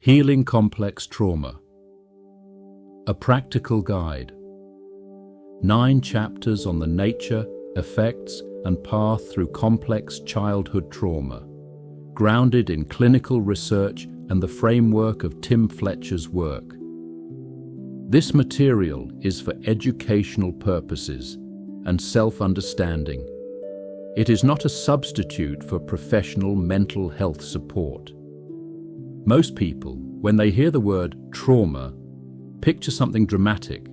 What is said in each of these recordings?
Healing Complex Trauma. A Practical Guide. 9 chapters on the nature, effects, and path through complex childhood trauma, grounded in clinical research and the framework of Tim Fletcher's work. This material is for educational purposes and self-understanding. It is not a substitute for professional mental health support. Most people, when they hear the word trauma, picture something dramatic: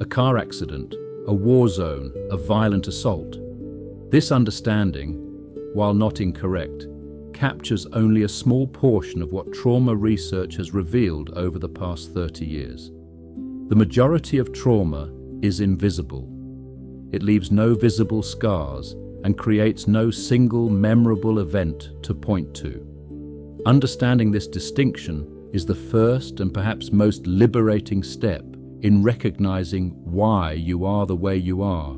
a car accident, a war zone, a violent assault. This understanding, while not incorrect, captures only a small portion of what trauma research has revealed over the past 30 years. The majority of trauma is invisible. It leaves no visible scars and creates no single memorable event to point to. Understanding this distinction is the first and perhaps most liberating step in recognizing why you are the way you are.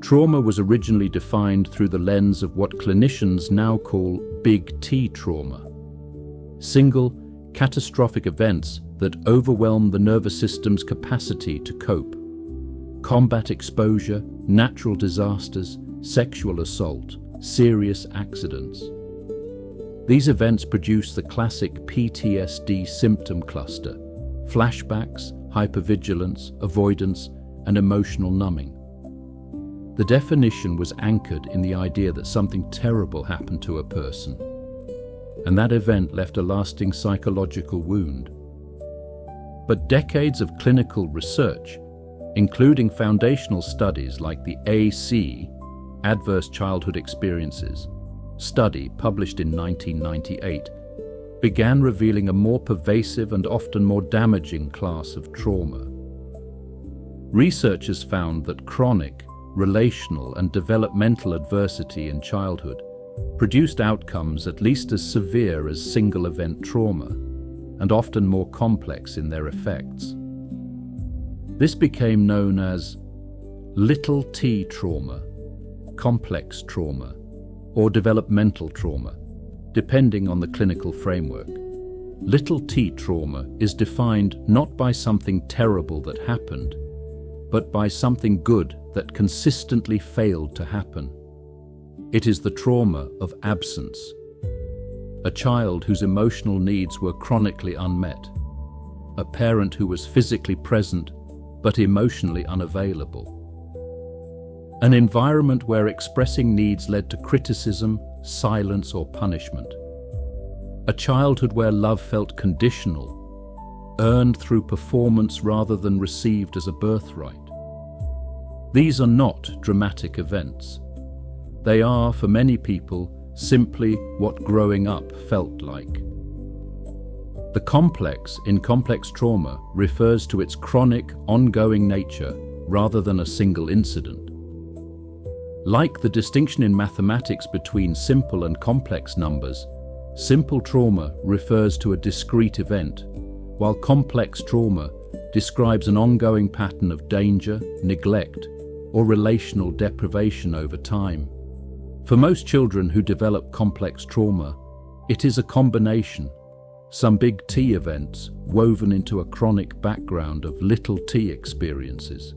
Trauma was originally defined through the lens of what clinicians now call big T trauma. Single, catastrophic events that overwhelm the nervous system's capacity to cope. Combat exposure, natural disasters, sexual assault, serious accidents. These events produce the classic PTSD symptom cluster: flashbacks, hypervigilance, avoidance, and emotional numbing. The definition was anchored in the idea that something terrible happened to a person, and that event left a lasting psychological wound. But decades of clinical research, including foundational studies like the AC, Adverse Childhood Experiences, study published in 1998, began revealing a more pervasive and often more damaging class of trauma. Researchers found that chronic, relational, and developmental adversity in childhood produced outcomes at least as severe as single-event trauma, and often more complex in their effects. This became known as little t trauma, complex trauma, or developmental trauma, depending on the clinical framework. Little t trauma is defined not by something terrible that happened, but by something good that consistently failed to happen. It is the trauma of absence. A child whose emotional needs were chronically unmet. A parent who was physically present but emotionally unavailable. An environment where expressing needs led to criticism, silence, or punishment. A childhood where love felt conditional, earned through performance rather than received as a birthright. These are not dramatic events. They are, for many people, simply what growing up felt like. The complex in complex trauma refers to its chronic, ongoing nature rather than a single incident. Like the distinction in mathematics between simple and complex numbers, simple trauma refers to a discrete event, while complex trauma describes an ongoing pattern of danger, neglect, or relational deprivation over time. For most children who develop complex trauma, it is a combination, some big T events woven into a chronic background of little t experiences.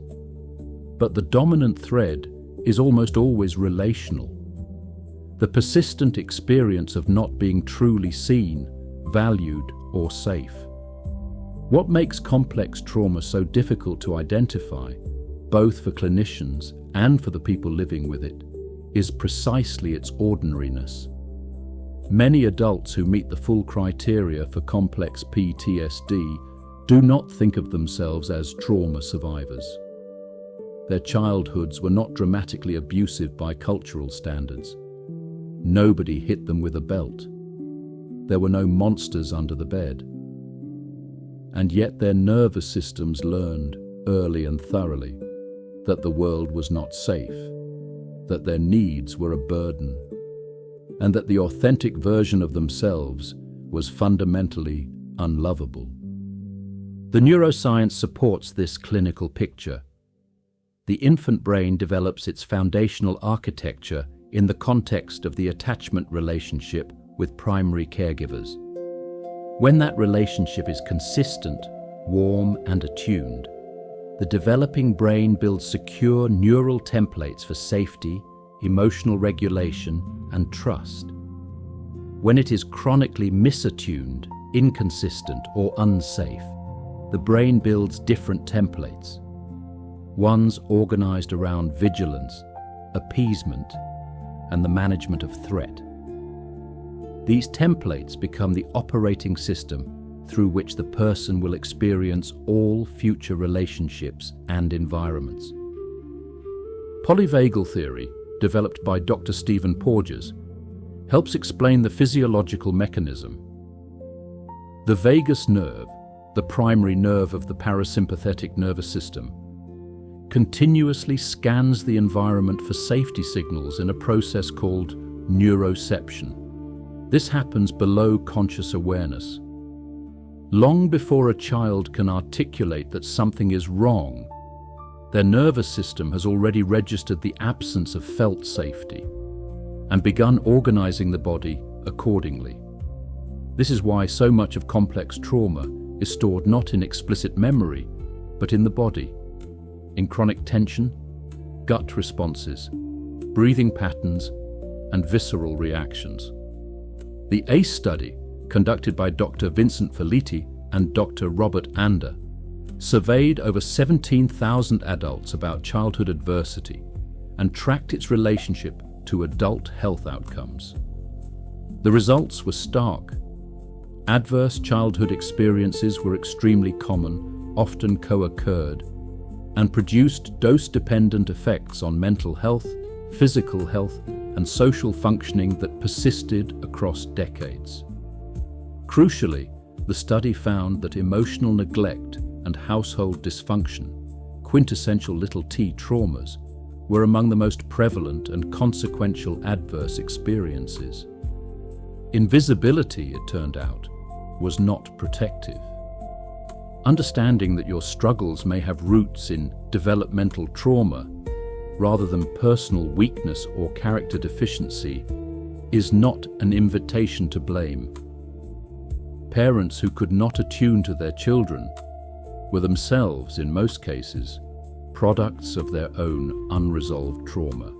But the dominant thread is almost always relational. The persistent experience of not being truly seen, valued, or safe. What makes complex trauma so difficult to identify, both for clinicians and for the people living with it, is precisely its ordinariness. Many adults who meet the full criteria for complex PTSD do not think of themselves as trauma survivors. Their childhoods were not dramatically abusive by cultural standards. Nobody hit them with a belt. There were no monsters under the bed. And yet their nervous systems learned, early and thoroughly, that the world was not safe, that their needs were a burden, and that the authentic version of themselves was fundamentally unlovable. The neuroscience supports this clinical picture. The infant brain develops its foundational architecture in the context of the attachment relationship with primary caregivers. When that relationship is consistent, warm, and attuned, the developing brain builds secure neural templates for safety, emotional regulation, and trust. When it is chronically misattuned, inconsistent, or unsafe, the brain builds different templates. Ones organized around vigilance, appeasement, and the management of threat. These templates become the operating system through which the person will experience all future relationships and environments. Polyvagal theory, developed by Dr. Stephen Porges, helps explain the physiological mechanism. The vagus nerve, the primary nerve of the parasympathetic nervous system, continuously scans the environment for safety signals in a process called neuroception. This happens below conscious awareness. Long before a child can articulate that something is wrong, their nervous system has already registered the absence of felt safety and begun organizing the body accordingly. This is why so much of complex trauma is stored not in explicit memory, but in the body, in chronic tension, gut responses, breathing patterns, and visceral reactions. The ACE study, conducted by Dr. Vincent Felitti and Dr. Robert Ander, surveyed over 17,000 adults about childhood adversity and tracked its relationship to adult health outcomes. The results were stark. Adverse childhood experiences were extremely common, often co-occurred, and produced dose-dependent effects on mental health, physical health, and social functioning that persisted across decades. Crucially, the study found that emotional neglect and household dysfunction, quintessential little t traumas, were among the most prevalent and consequential adverse experiences. Invisibility, it turned out, was not protective. Understanding that your struggles may have roots in developmental trauma rather than personal weakness or character deficiency is not an invitation to blame. Parents who could not attune to their children were themselves, in most cases, products of their own unresolved trauma.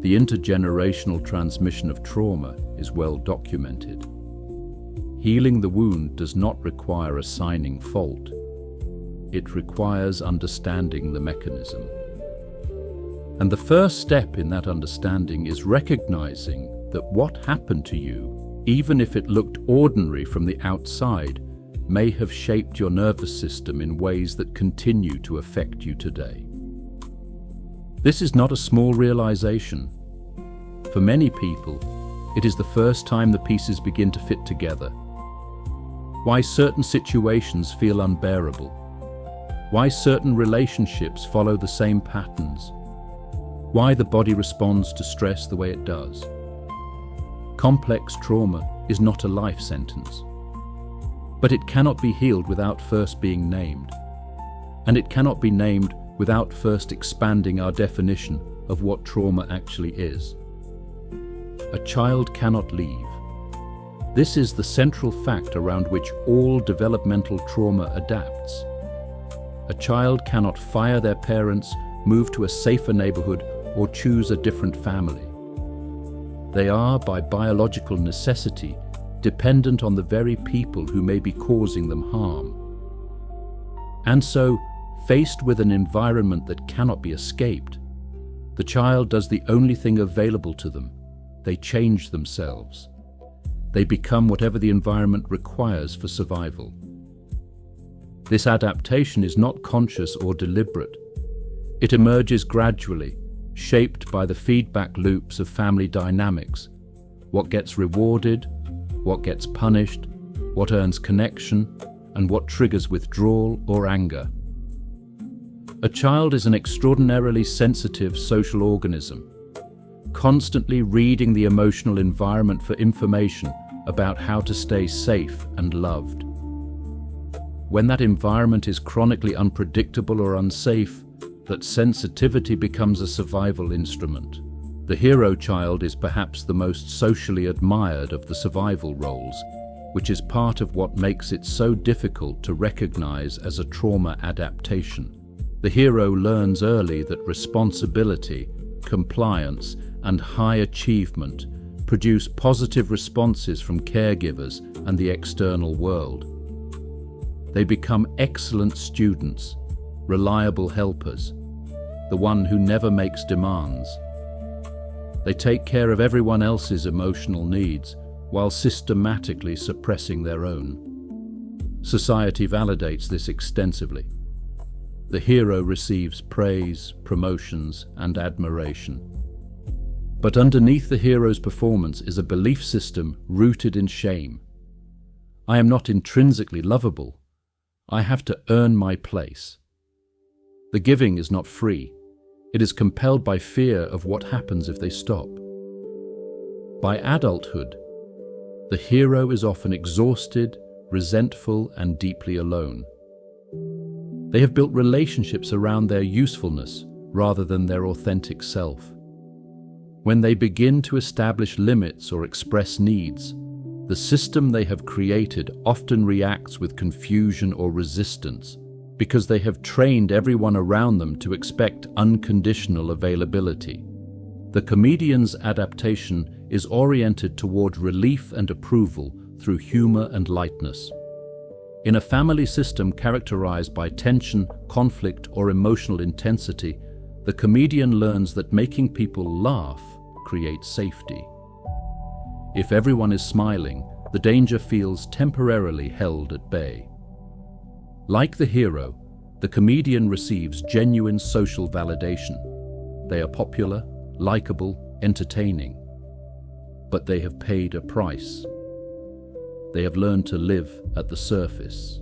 The intergenerational transmission of trauma is well documented. Healing the wound does not require assigning fault. It requires understanding the mechanism. And the first step in that understanding is recognizing that what happened to you, even if it looked ordinary from the outside, may have shaped your nervous system in ways that continue to affect you today. This is not a small realization. For many people, it is the first time the pieces begin to fit together. Why certain situations feel unbearable. Why certain relationships follow the same patterns. Why the body responds to stress the way it does. Complex trauma is not a life sentence. But it cannot be healed without first being named. And it cannot be named without first expanding our definition of what trauma actually is. A child cannot leave. This is the central fact around which all developmental trauma adapts. A child cannot fire their parents, move to a safer neighborhood, or choose a different family. They are, by biological necessity, dependent on the very people who may be causing them harm. And so, faced with an environment that cannot be escaped, the child does the only thing available to them. They change themselves. They become whatever the environment requires for survival. This adaptation is not conscious or deliberate. It emerges gradually, shaped by the feedback loops of family dynamics. What gets rewarded, what gets punished, what earns connection, and what triggers withdrawal or anger. A child is an extraordinarily sensitive social organism, constantly reading the emotional environment for information about how to stay safe and loved. When that environment is chronically unpredictable or unsafe, that sensitivity becomes a survival instrument. The hero child is perhaps the most socially admired of the survival roles, which is part of what makes it so difficult to recognize as a trauma adaptation. The hero learns early that responsibility, compliance, and high achievement produce positive responses from caregivers and the external world. They become excellent students, reliable helpers, the one who never makes demands. They take care of everyone else's emotional needs while systematically suppressing their own. Society validates this extensively. The hero receives praise, promotions, and admiration. But underneath the hero's performance is a belief system rooted in shame. I am not intrinsically lovable. I have to earn my place. The giving is not free. It is compelled by fear of what happens if they stop. By adulthood, the hero is often exhausted, resentful, and deeply alone. They have built relationships around their usefulness rather than their authentic self. When they begin to establish limits or express needs, the system they have created often reacts with confusion or resistance because they have trained everyone around them to expect unconditional availability. The comedian's adaptation is oriented toward relief and approval through humor and lightness. In a family system characterized by tension, conflict, or emotional intensity, the comedian learns that making people laugh creates safety. If everyone is smiling, the danger feels temporarily held at bay. Like the hero, the comedian receives genuine social validation. They are popular, likable, entertaining. But they have paid a price. They have learned to live at the surface.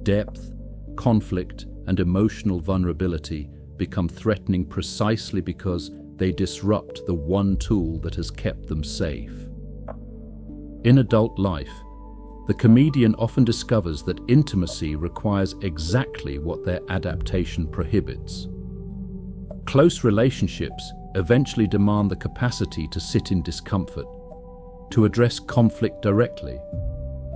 Depth, conflict, and emotional vulnerability become threatening precisely because they disrupt the one tool that has kept them safe. In adult life, the comedian often discovers that intimacy requires exactly what their adaptation prohibits. Close relationships eventually demand the capacity to sit in discomfort, to address conflict directly,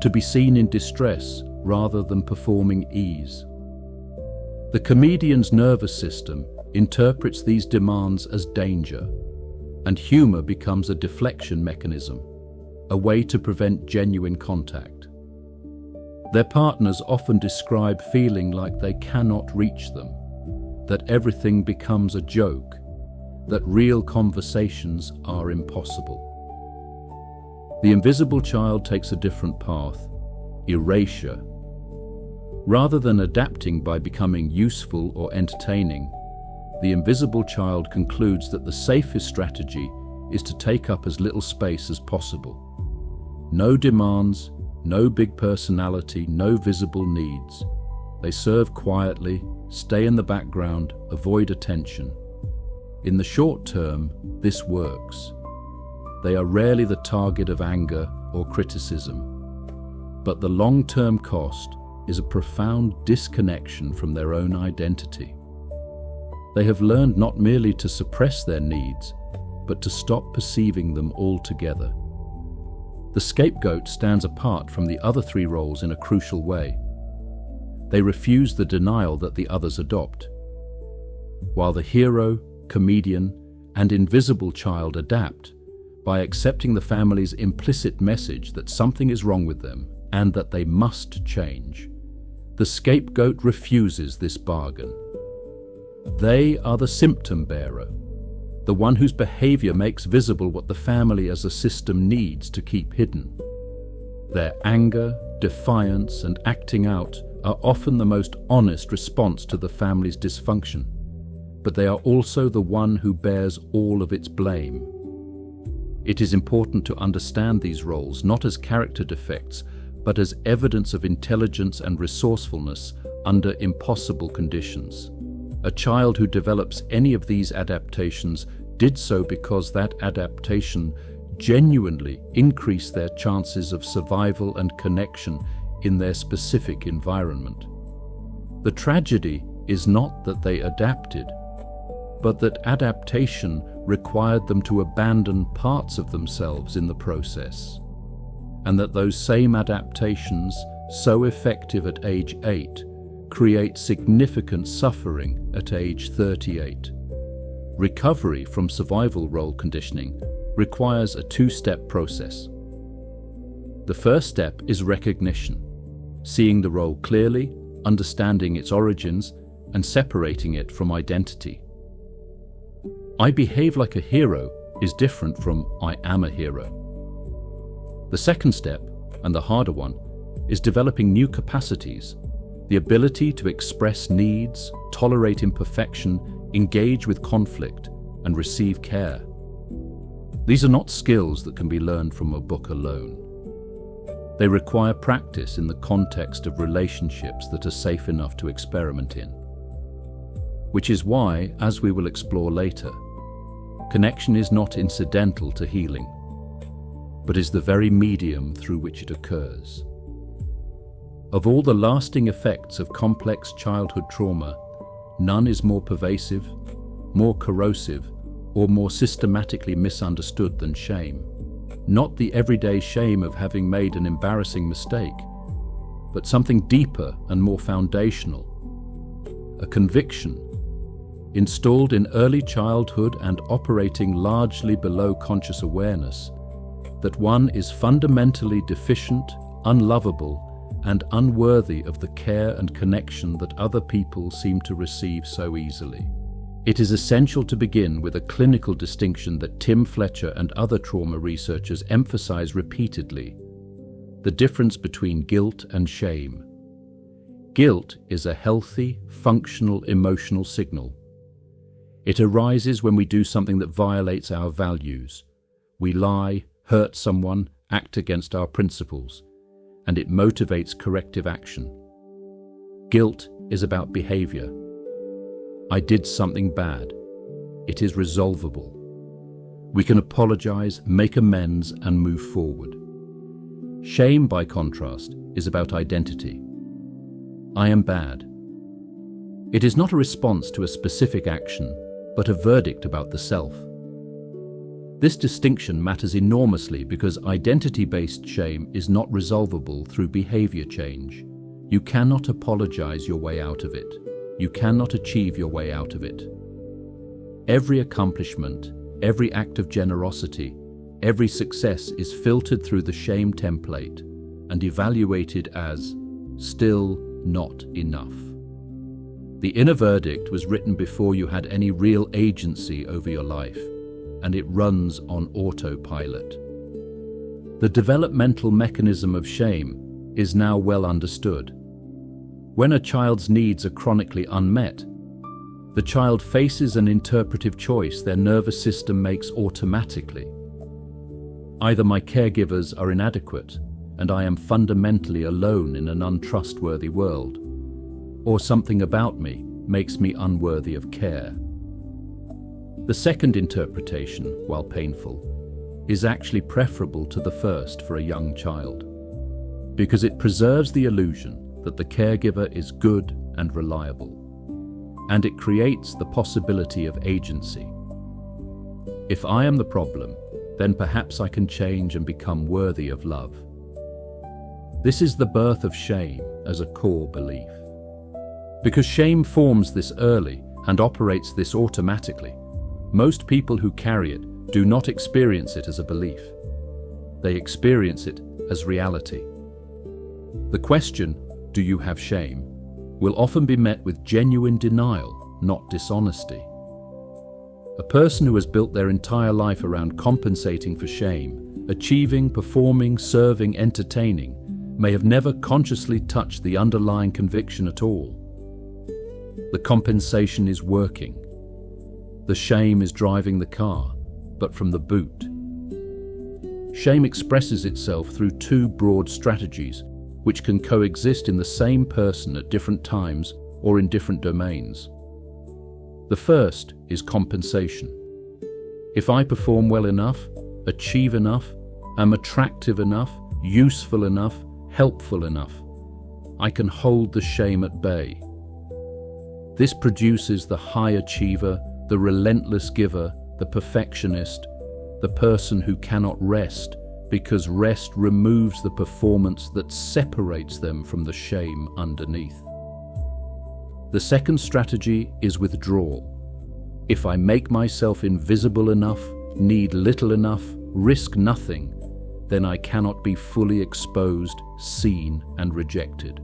to be seen in distress rather than performing ease. The comedian's nervous system interprets these demands as danger, and humor becomes a deflection mechanism, a way to prevent genuine contact. Their partners often describe feeling like they cannot reach them, that everything becomes a joke, that real conversations are impossible. The invisible child takes a different path, erasure. Rather than adapting by becoming useful or entertaining, the invisible child concludes that the safest strategy is to take up as little space as possible. No demands, no big personality, no visible needs. They serve quietly, stay in the background, avoid attention. In the short term, this works. They are rarely the target of anger or criticism. But the long-term cost is a profound disconnection from their own identity. They have learned not merely to suppress their needs, but to stop perceiving them altogether. The scapegoat stands apart from the other three roles in a crucial way. They refuse the denial that the others adopt. While the hero, comedian, and invisible child adapt by accepting the family's implicit message that something is wrong with them and that they must change, the scapegoat refuses this bargain. They are the symptom bearer, the one whose behavior makes visible what the family as a system needs to keep hidden. Their anger, defiance, and acting out are often the most honest response to the family's dysfunction, but they are also the one who bears all of its blame. It is important to understand these roles not as character defects, but as evidence of intelligence and resourcefulness under impossible conditions. A child who develops any of these adaptations did so because that adaptation genuinely increased their chances of survival and connection in their specific environment. The tragedy is not that they adapted, but that adaptation required them to abandon parts of themselves in the process. and that those same adaptations, so effective at age 8, create significant suffering at age 38. Recovery from survival role conditioning requires a two-step process. The first step is recognition, seeing the role clearly, understanding its origins, and separating it from identity. I behave like a hero is different from I am a hero. The second step, and the harder one, is developing new capacities, the ability to express needs, tolerate imperfection, engage with conflict, and receive care. These are not skills that can be learned from a book alone. They require practice in the context of relationships that are safe enough to experiment in. Which is why, as we will explore later, connection is not incidental to healing, but is the very medium through which it occurs. Of all the lasting effects of complex childhood trauma, none is more pervasive, more corrosive, or more systematically misunderstood than shame. Not the everyday shame of having made an embarrassing mistake, but something deeper and more foundational. A conviction, installed in early childhood and operating largely below conscious awareness, that one is fundamentally deficient, unlovable, and unworthy of the care and connection that other people seem to receive so easily. It is essential to begin with a clinical distinction that Tim Fletcher and other trauma researchers emphasize repeatedly: the difference between guilt and shame. Guilt is a healthy, functional emotional signal. It arises when we do something that violates our values. We lie, hurt someone, act against our principles, and it motivates corrective action. Guilt is about behavior. I did something bad. It is resolvable. We can apologize, make amends, and move forward. Shame, by contrast, is about identity. I am bad. It is not a response to a specific action, but a verdict about the self. This distinction matters enormously because identity-based shame is not resolvable through behavior change. You cannot apologize your way out of it. You cannot achieve your way out of it. Every accomplishment, every act of generosity, every success is filtered through the shame template and evaluated as still not enough. The inner verdict was written before you had any real agency over your life, and it runs on autopilot. The developmental mechanism of shame is now well understood. When a child's needs are chronically unmet, the child faces an interpretive choice their nervous system makes automatically. Either my caregivers are inadequate and I am fundamentally alone in an untrustworthy world, or something about me makes me unworthy of care. The second interpretation, while painful, is actually preferable to the first for a young child, because it preserves the illusion that the caregiver is good and reliable, and it creates the possibility of agency. If I am the problem, then perhaps I can change and become worthy of love. This is the birth of shame as a core belief. Because shame forms this early and operates this automatically, most people who carry it do not experience it as a belief. They experience it as reality. The question, "Do you have shame?" will often be met with genuine denial, not dishonesty. A person who has built their entire life around compensating for shame, achieving, performing, serving, entertaining, may have never consciously touched the underlying conviction at all. The compensation is working. The shame is driving the car, but from the boot. Shame expresses itself through two broad strategies, which can coexist in the same person at different times or in different domains. The first is compensation. If I perform well enough, achieve enough, am attractive enough, useful enough, helpful enough, I can hold the shame at bay. This produces the high achiever, the relentless giver, the perfectionist, the person who cannot rest because rest removes the performance that separates them from the shame underneath. The second strategy is withdrawal. If I make myself invisible enough, need little enough, risk nothing, then I cannot be fully exposed, seen, and rejected.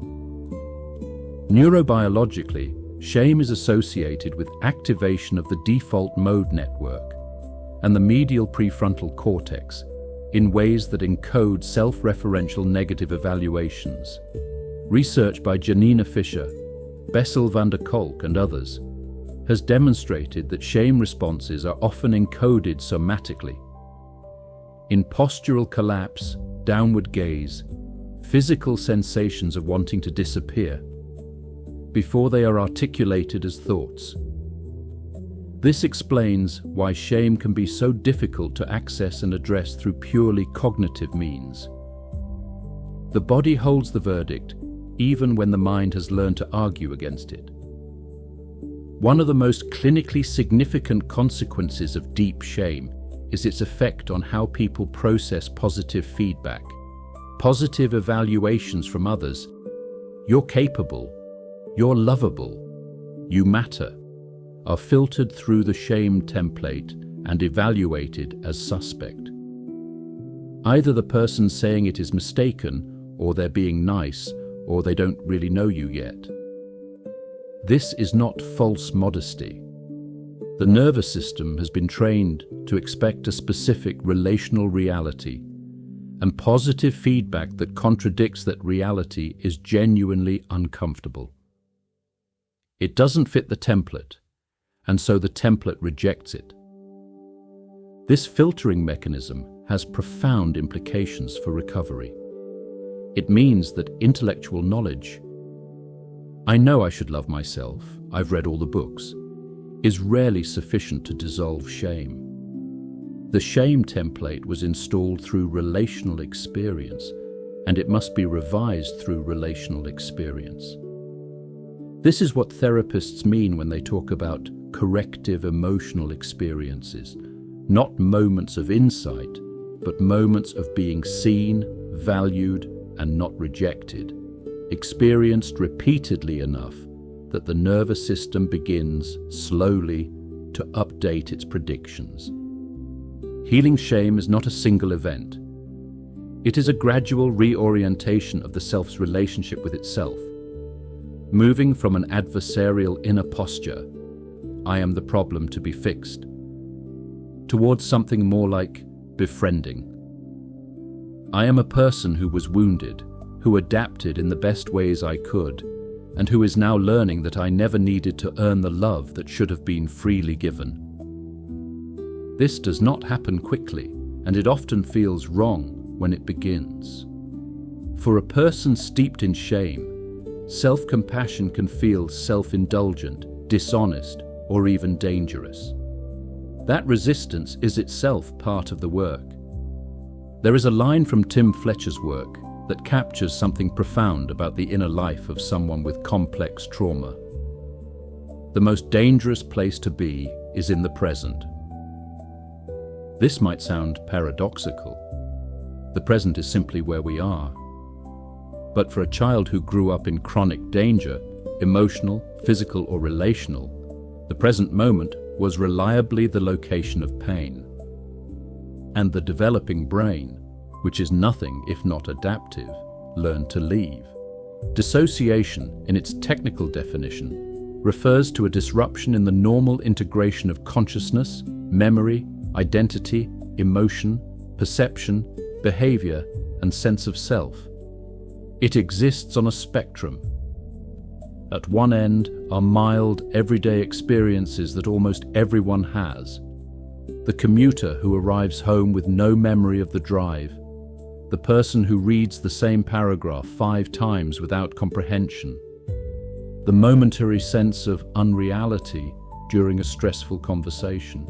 Neurobiologically, shame is associated with activation of the default mode network and the medial prefrontal cortex in ways that encode self-referential negative evaluations. Research by Janina Fisher, Bessel van der Kolk, and others has demonstrated that shame responses are often encoded somatically. In postural collapse, downward gaze, physical sensations of wanting to disappear, before they are articulated as thoughts. This explains why shame can be so difficult to access and address through purely cognitive means. The body holds the verdict, even when the mind has learned to argue against it. One of the most clinically significant consequences of deep shame is its effect on how people process positive feedback. Positive evaluations from others, "You're capable," "You're lovable," "You matter," are filtered through the shame template and evaluated as suspect. Either the person saying it is mistaken, or they're being nice, or they don't really know you yet. This is not false modesty. The nervous system has been trained to expect a specific relational reality, and positive feedback that contradicts that reality is genuinely uncomfortable. It doesn't fit the template, and so the template rejects it. This filtering mechanism has profound implications for recovery. It means that intellectual knowledge, "I know I should love myself, I've read all the books," is rarely sufficient to dissolve shame. The shame template was installed through relational experience, and it must be revised through relational experience. This is what therapists mean when they talk about corrective emotional experiences, not moments of insight, but moments of being seen, valued, and not rejected, experienced repeatedly enough that the nervous system begins, slowly, to update its predictions. Healing shame is not a single event. It is a gradual reorientation of the self's relationship with itself, moving from an adversarial inner posture, "I am the problem to be fixed," towards something more like befriending. I am a person who was wounded, who adapted in the best ways I could, and who is now learning that I never needed to earn the love that should have been freely given. This does not happen quickly, and it often feels wrong when it begins. For a person steeped in shame, self-compassion can feel self-indulgent, dishonest, or even dangerous. That resistance is itself part of the work. There is a line from Tim Fletcher's work that captures something profound about the inner life of someone with complex trauma. The most dangerous place to be is in the present. This might sound paradoxical. The present is simply where we are. But for a child who grew up in chronic danger, emotional, physical, or relational, the present moment was reliably the location of pain. And the developing brain, which is nothing if not adaptive, learned to leave. Dissociation, in its technical definition, refers to a disruption in the normal integration of consciousness, memory, identity, emotion, perception, behavior, and sense of self. It exists on a spectrum. At one end are mild, everyday experiences that almost everyone has. The commuter who arrives home with no memory of the drive. The person who reads the same paragraph 5 times without comprehension. The momentary sense of unreality during a stressful conversation.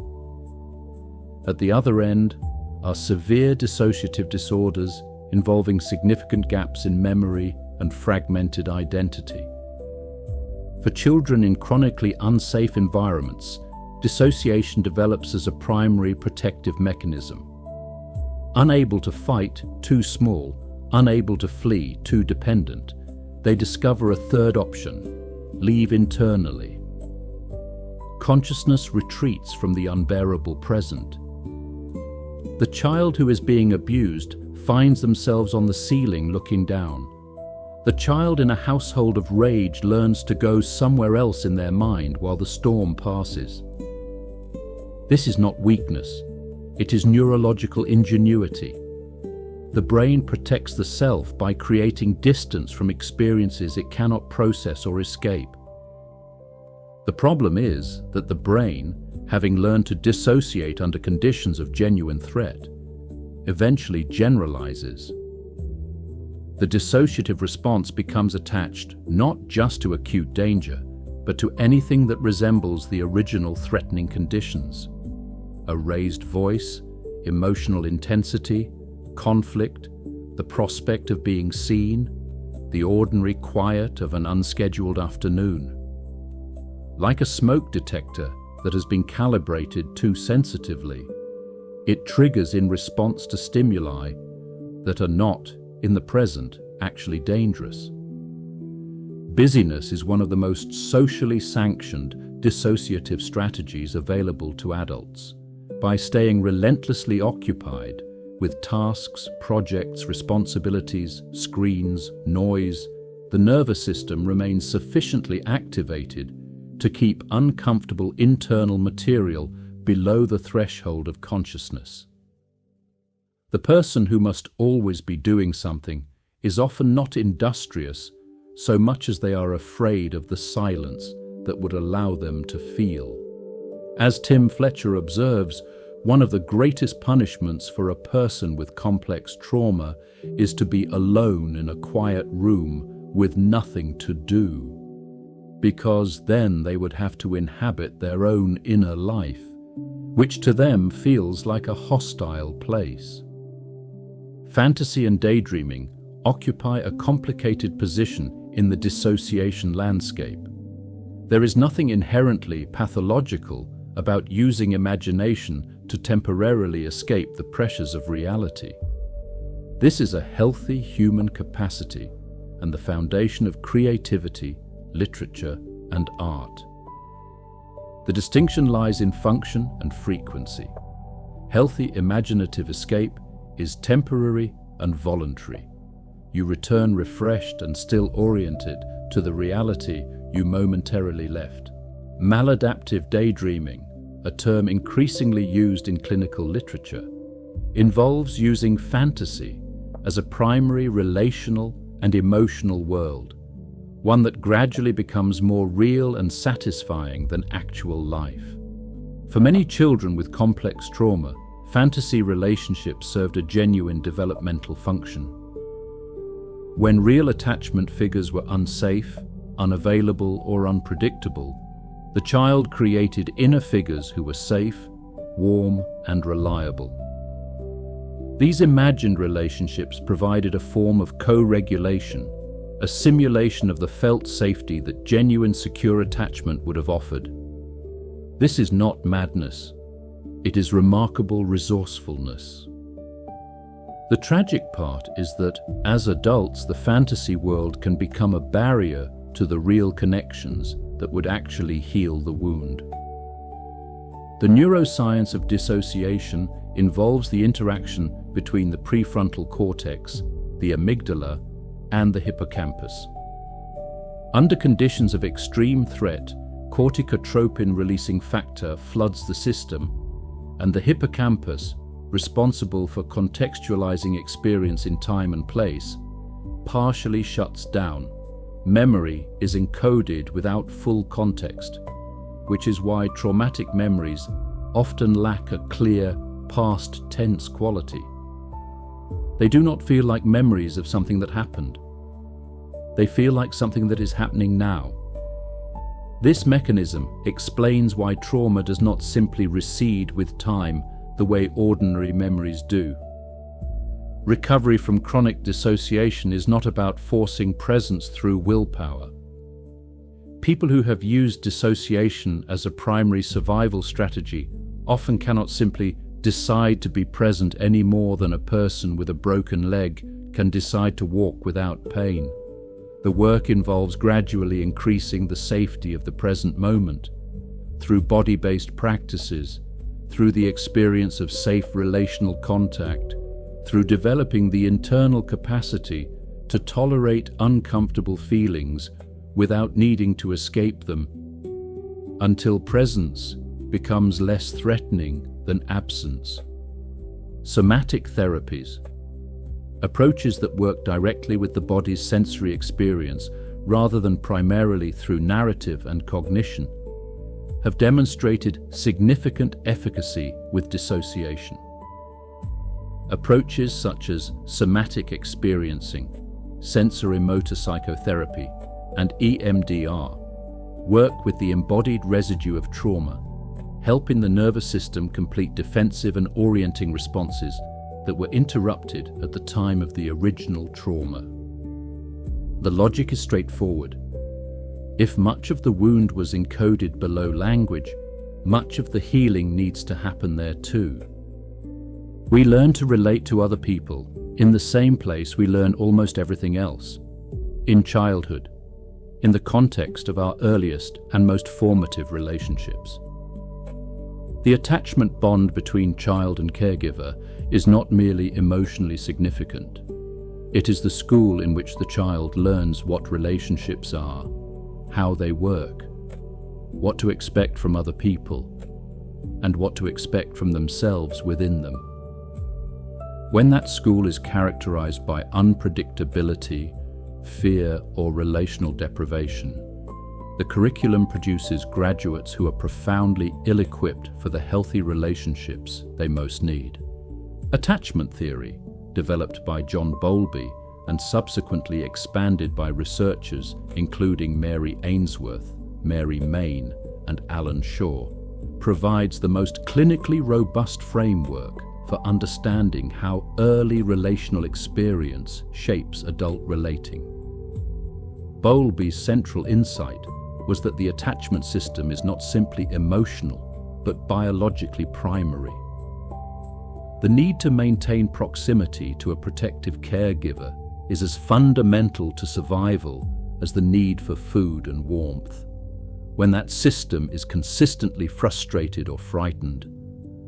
At the other end are severe dissociative disorders involving significant gaps in memory and fragmented identity. For children in chronically unsafe environments, dissociation develops as a primary protective mechanism. Unable to fight, too small. Unable to flee, too dependent. They discover a third option: leave internally. Consciousness retreats from the unbearable present. The child who is being abused finds themselves on the ceiling looking down. The child in a household of rage learns to go somewhere else in their mind while the storm passes. This is not weakness, it is neurological ingenuity. The brain protects the self by creating distance from experiences it cannot process or escape. The problem is that the brain, having learned to dissociate under conditions of genuine threat, eventually generalizes. The dissociative response becomes attached not just to acute danger, but to anything that resembles the original threatening conditions. A raised voice, emotional intensity, conflict, the prospect of being seen, the ordinary quiet of an unscheduled afternoon. Like a smoke detector that has been calibrated too sensitively, it triggers in response to stimuli that are not, in the present, actually dangerous. Busyness is one of the most socially sanctioned dissociative strategies available to adults. By staying relentlessly occupied with tasks, projects, responsibilities, screens, noise, the nervous system remains sufficiently activated to keep uncomfortable internal material below the threshold of consciousness. The person who must always be doing something is often not industrious so much as they are afraid of the silence that would allow them to feel. As Tim Fletcher observes, one of the greatest punishments for a person with complex trauma is to be alone in a quiet room with nothing to do, because then they would have to inhabit their own inner life, which to them feels like a hostile place. Fantasy and daydreaming occupy a complicated position in the dissociation landscape. There is nothing inherently pathological about using imagination to temporarily escape the pressures of reality. This is a healthy human capacity and the foundation of creativity, literature, and art. The distinction lies in function and frequency. Healthy imaginative escape is temporary and voluntary. You return refreshed and still oriented to the reality you momentarily left. Maladaptive daydreaming, a term increasingly used in clinical literature, involves using fantasy as a primary relational and emotional world, one that gradually becomes more real and satisfying than actual life. For many children with complex trauma, fantasy relationships served a genuine developmental function. When real attachment figures were unsafe, unavailable, or unpredictable, the child created inner figures who were safe, warm, and reliable. These imagined relationships provided a form of co-regulation, a simulation of the felt safety that genuine secure attachment would have offered. This is not madness. It is remarkable resourcefulness. The tragic part is that, as adults, the fantasy world can become a barrier to the real connections that would actually heal the wound. The neuroscience of dissociation involves the interaction between the prefrontal cortex, the amygdala, and the hippocampus. Under conditions of extreme threat, corticotropin-releasing factor floods the system, and the hippocampus, responsible for contextualizing experience in time and place, partially shuts down. Memory is encoded without full context, which is why traumatic memories often lack a clear, past tense quality. They do not feel like memories of something that happened. They feel like something that is happening now. This mechanism explains why trauma does not simply recede with time the way ordinary memories do. Recovery from chronic dissociation is not about forcing presence through willpower. People who have used dissociation as a primary survival strategy often cannot simply decide to be present any more than a person with a broken leg can decide to walk without pain. The work involves gradually increasing the safety of the present moment through body-based practices, through the experience of safe relational contact, through developing the internal capacity to tolerate uncomfortable feelings without needing to escape them, until presence becomes less threatening than absence. Somatic therapies, approaches that work directly with the body's sensory experience rather than primarily through narrative and cognition, have demonstrated significant efficacy with dissociation. Approaches such as somatic experiencing, sensorimotor psychotherapy, and EMDR work with the embodied residue of trauma, helping the nervous system complete defensive and orienting responses that were interrupted at the time of the original trauma. The logic is straightforward. If much of the wound was encoded below language, much of the healing needs to happen there too. We learn to relate to other people in the same place we learn almost everything else, in childhood, in the context of our earliest and most formative relationships. The attachment bond between child and caregiver is not merely emotionally significant. It is the school in which the child learns what relationships are, how they work, what to expect from other people, and what to expect from themselves within them. When that school is characterized by unpredictability, fear, or relational deprivation, the curriculum produces graduates who are profoundly ill-equipped for the healthy relationships they most need. Attachment theory, developed by John Bowlby and subsequently expanded by researchers including Mary Ainsworth, Mary Main, and Alan Shaw, provides the most clinically robust framework for understanding how early relational experience shapes adult relating. Bowlby's central insight was that the attachment system is not simply emotional, but biologically primary. The need to maintain proximity to a protective caregiver is as fundamental to survival as the need for food and warmth. When that system is consistently frustrated or frightened,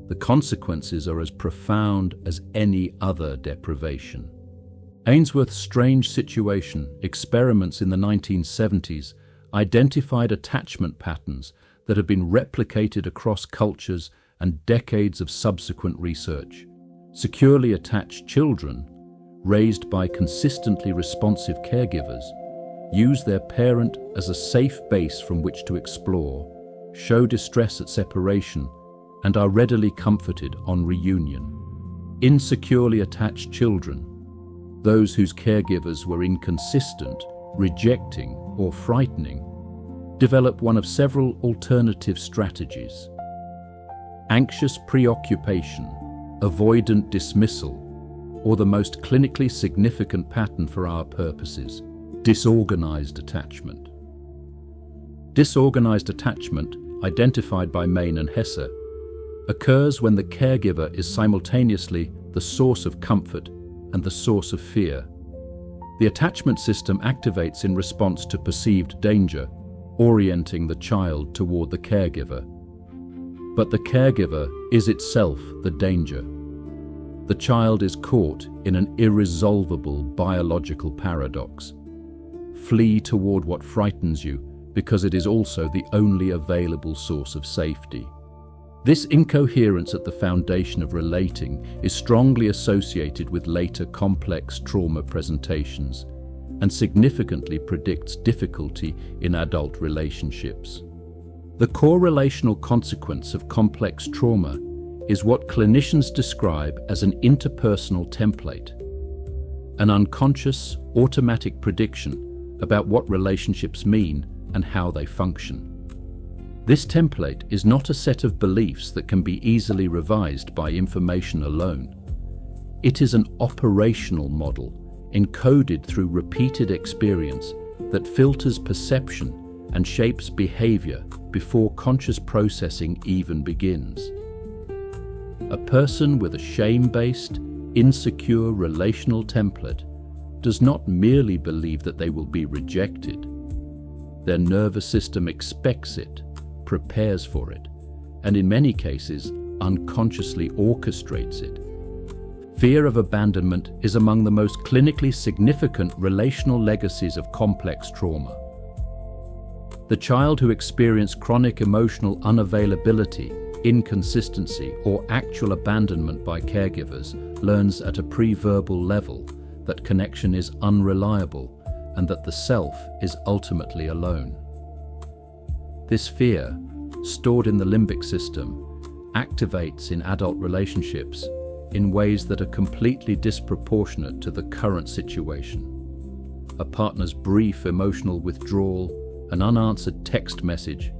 the consequences are as profound as any other deprivation. Ainsworth's strange situation experiments in the 1970s identified attachment patterns that have been replicated across cultures and decades of subsequent research. Securely attached children, raised by consistently responsive caregivers, use their parent as a safe base from which to explore, show distress at separation, and are readily comforted on reunion. Insecurely attached children, those whose caregivers were inconsistent, rejecting, or frightening, develop one of several alternative strategies: anxious preoccupation, avoidant dismissal, or the most clinically significant pattern for our purposes, disorganized attachment. Disorganized attachment, identified by Main and Hesse, occurs when the caregiver is simultaneously the source of comfort and the source of fear. The attachment system activates in response to perceived danger, orienting the child toward the caregiver. But the caregiver is itself the danger. The child is caught in an irresolvable biological paradox. Flee toward what frightens you because it is also the only available source of safety. This incoherence at the foundation of relating is strongly associated with later complex trauma presentations and significantly predicts difficulty in adult relationships. The core relational consequence of complex trauma is what clinicians describe as an interpersonal template, an unconscious, automatic prediction about what relationships mean and how they function. This template is not a set of beliefs that can be easily revised by information alone. It is an operational model encoded through repeated experience that filters perception and shapes behavior before conscious processing even begins. A person with a shame-based, insecure relational template does not merely believe that they will be rejected. Their nervous system expects it, prepares for it, and in many cases unconsciously orchestrates it. Fear of abandonment is among the most clinically significant relational legacies of complex trauma. The child who experienced chronic emotional unavailability, inconsistency, or actual abandonment by caregivers learns at a pre-verbal level that connection is unreliable and that the self is ultimately alone. This fear, stored in the limbic system, activates in adult relationships in ways that are completely disproportionate to the current situation. A partner's brief emotional withdrawal, an unanswered text message,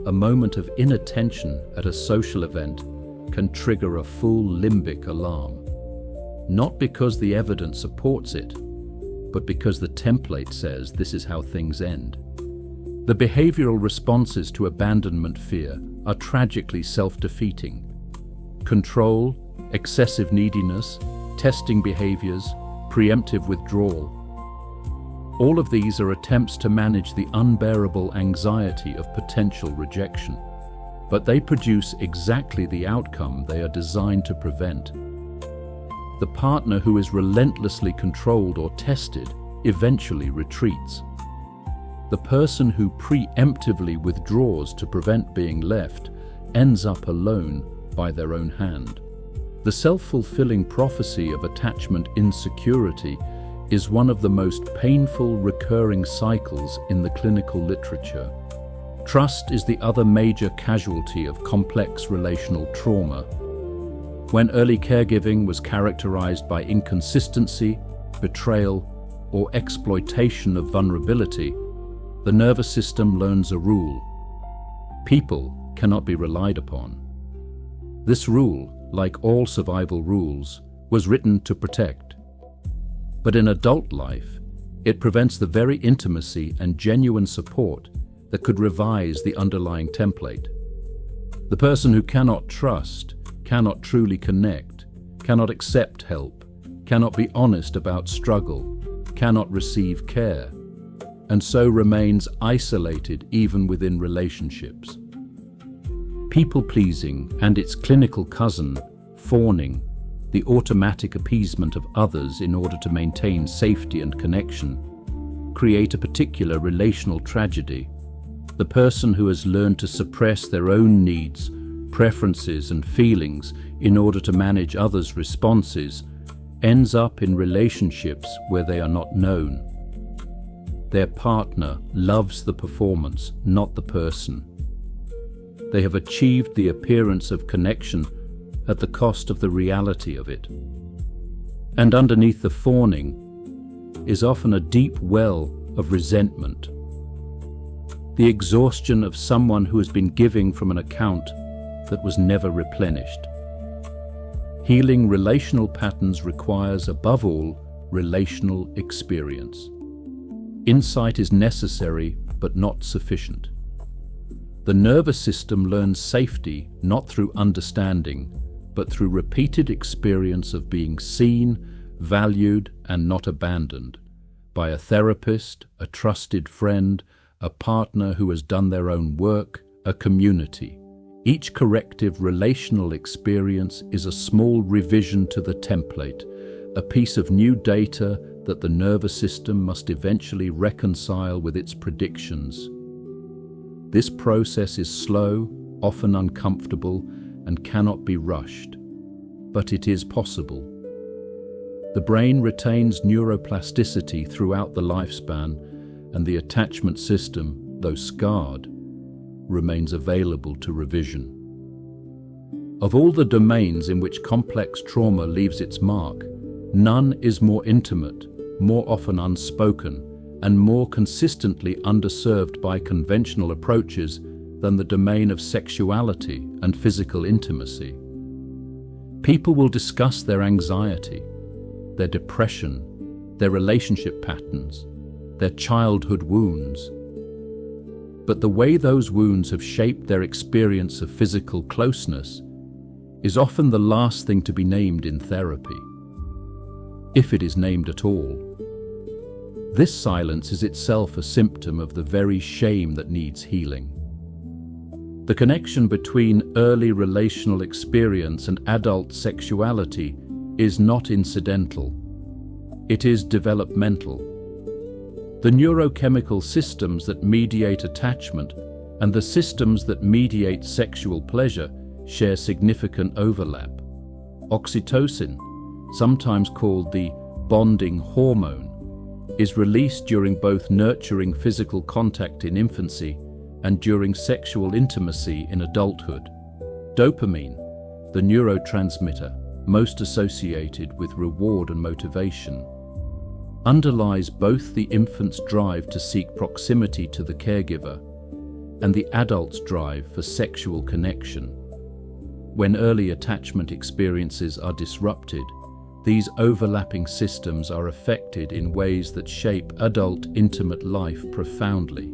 a moment of inattention at a social event can trigger a full limbic alarm. Not because the evidence supports it, but because the template says this is how things end. The behavioral responses to abandonment fear are tragically self-defeating. Control, excessive neediness, testing behaviors, preemptive withdrawal. All of these are attempts to manage the unbearable anxiety of potential rejection, but they produce exactly the outcome they are designed to prevent. The partner who is relentlessly controlled or tested eventually retreats. The person who preemptively withdraws to prevent being left ends up alone by their own hand. The self-fulfilling prophecy of attachment insecurity is one of the most painful recurring cycles in the clinical literature. Trust is the other major casualty of complex relational trauma. When early caregiving was characterized by inconsistency, betrayal, or exploitation of vulnerability, the nervous system learns a rule. People cannot be relied upon. This rule, like all survival rules, was written to protect. But in adult life, it prevents the very intimacy and genuine support that could revise the underlying template. The person who cannot trust, cannot truly connect, cannot accept help, cannot be honest about struggle, cannot receive care, and so remains isolated even within relationships. People-pleasing and its clinical cousin, fawning, the automatic appeasement of others in order to maintain safety and connection, create a particular relational tragedy. The person who has learned to suppress their own needs, preferences and feelings in order to manage others' responses ends up in relationships where they are not known. Their partner loves the performance, not the person. They have achieved the appearance of connection at the cost of the reality of it. And underneath the fawning is often a deep well of resentment. The exhaustion of someone who has been giving from an account that was never replenished. Healing relational patterns requires, above all, relational experience. Insight is necessary, but not sufficient. The nervous system learns safety not through understanding, but through repeated experience of being seen, valued, and not abandoned by a therapist, a trusted friend, a partner who has done their own work, a community. Each corrective relational experience is a small revision to the template, a piece of new data that the nervous system must eventually reconcile with its predictions. This process is slow, often uncomfortable, and cannot be rushed, but it is possible. The brain retains neuroplasticity throughout the lifespan, and the attachment system, though scarred, remains available to revision. Of all the domains in which complex trauma leaves its mark, none is more intimate, more often unspoken, and more consistently underserved by conventional approaches than the domain of sexuality and physical intimacy. People will discuss their anxiety, their depression, their relationship patterns, their childhood wounds. But the way those wounds have shaped their experience of physical closeness is often the last thing to be named in therapy, if it is named at all. This silence is itself a symptom of the very shame that needs healing. The connection between early relational experience and adult sexuality is not incidental. It is developmental. The neurochemical systems that mediate attachment and the systems that mediate sexual pleasure share significant overlap. Oxytocin, sometimes called the bonding hormone, is released during both nurturing physical contact in infancy and during sexual intimacy in adulthood. Dopamine, the neurotransmitter most associated with reward and motivation, underlies both the infant's drive to seek proximity to the caregiver and the adult's drive for sexual connection. When early attachment experiences are disrupted, these overlapping systems are affected in ways that shape adult intimate life profoundly.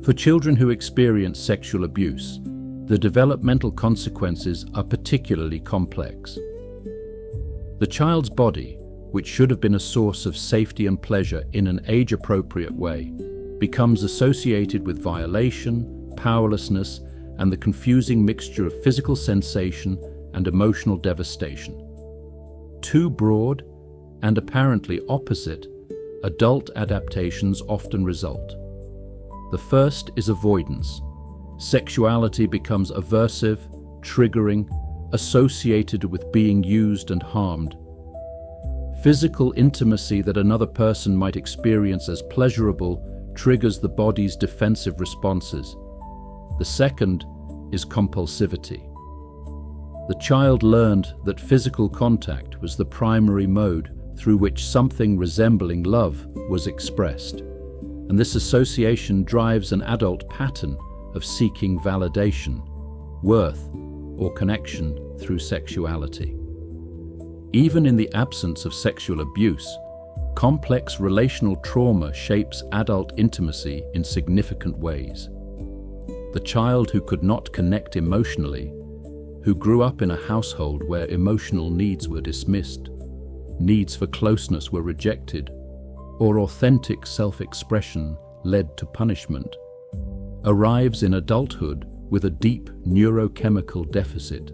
For children who experience sexual abuse, the developmental consequences are particularly complex. The child's body, which should have been a source of safety and pleasure in an age-appropriate way, becomes associated with violation, powerlessness, and the confusing mixture of physical sensation and emotional devastation. Two broad and apparently opposite adult adaptations often result. The first is avoidance. Sexuality becomes aversive, triggering, associated with being used and harmed. Physical intimacy that another person might experience as pleasurable triggers the body's defensive responses. The second is compulsivity. The child learned that physical contact was the primary mode through which something resembling love was expressed, and this association drives an adult pattern of seeking validation, worth, or connection through sexuality. Even in the absence of sexual abuse, complex relational trauma shapes adult intimacy in significant ways. The child who could not connect emotionally, who grew up in a household where emotional needs were dismissed, needs for closeness were rejected, or authentic self-expression led to punishment, arrives in adulthood with a deep neurochemical deficit.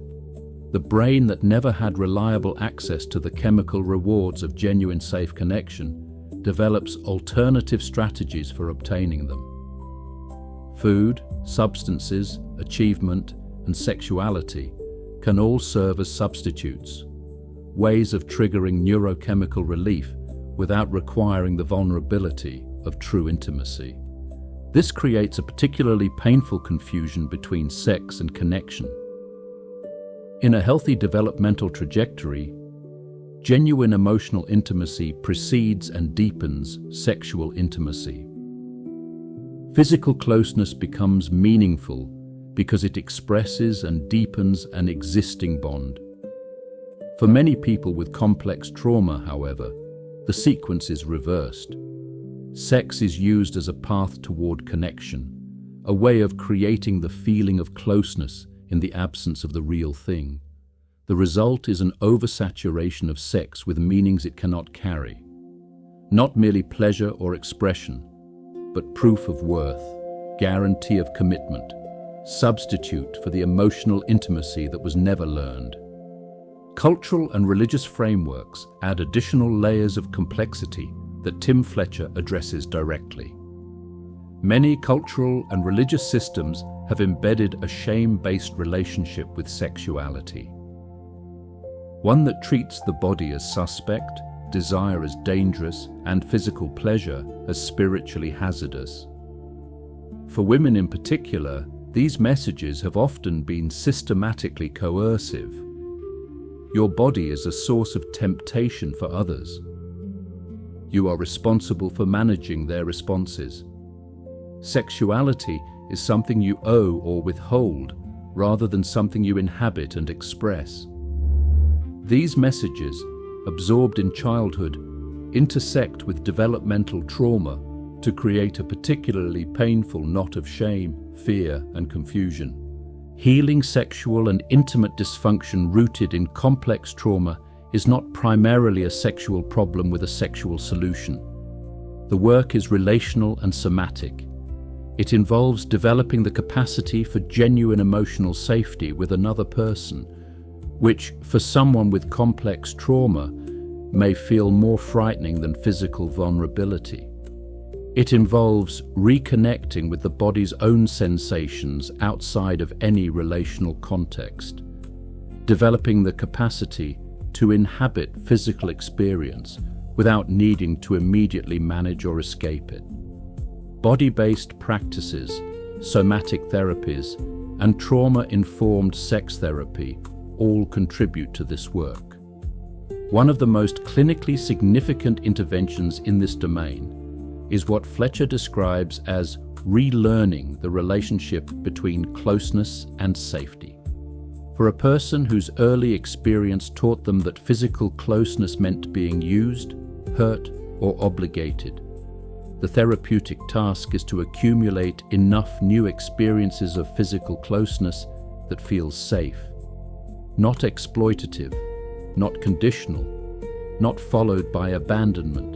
The brain that never had reliable access to the chemical rewards of genuine safe connection develops alternative strategies for obtaining them. Food, substances, achievement, and sexuality can all serve as substitutes, ways of triggering neurochemical relief without requiring the vulnerability of true intimacy. This creates a particularly painful confusion between sex and connection. In a healthy developmental trajectory, genuine emotional intimacy precedes and deepens sexual intimacy. Physical closeness becomes meaningful because it expresses and deepens an existing bond. For many people with complex trauma, however, the sequence is reversed. Sex is used as a path toward connection, a way of creating the feeling of closeness in the absence of the real thing. The result is an oversaturation of sex with meanings it cannot carry. Not merely pleasure or expression, but proof of worth, guarantee of commitment, substitute for the emotional intimacy that was never learned. Cultural and religious frameworks add additional layers of complexity that Tim Fletcher addresses directly. Many cultural and religious systems have embedded a shame-based relationship with sexuality. One that treats the body as suspect, desire as dangerous, and physical pleasure as spiritually hazardous. For women in particular, these messages have often been systematically coercive. Your body is a source of temptation for others. You are responsible for managing their responses. Sexuality is something you owe or withhold, rather than something you inhabit and express. These messages, absorbed in childhood, intersect with developmental trauma to create a particularly painful knot of shame, fear, and confusion. Healing sexual and intimate dysfunction rooted in complex trauma is not primarily a sexual problem with a sexual solution. The work is relational and somatic. It involves developing the capacity for genuine emotional safety with another person, which, for someone with complex trauma, may feel more frightening than physical vulnerability. It involves reconnecting with the body's own sensations outside of any relational context, developing the capacity to inhabit physical experience without needing to immediately manage or escape it. Body-based practices, somatic therapies, and trauma-informed sex therapy all contribute to this work. One of the most clinically significant interventions in this domain is what Fletcher describes as relearning the relationship between closeness and safety. For a person whose early experience taught them that physical closeness meant being used, hurt, or obligated, the therapeutic task is to accumulate enough new experiences of physical closeness that feels safe, not exploitative, not conditional, not followed by abandonment,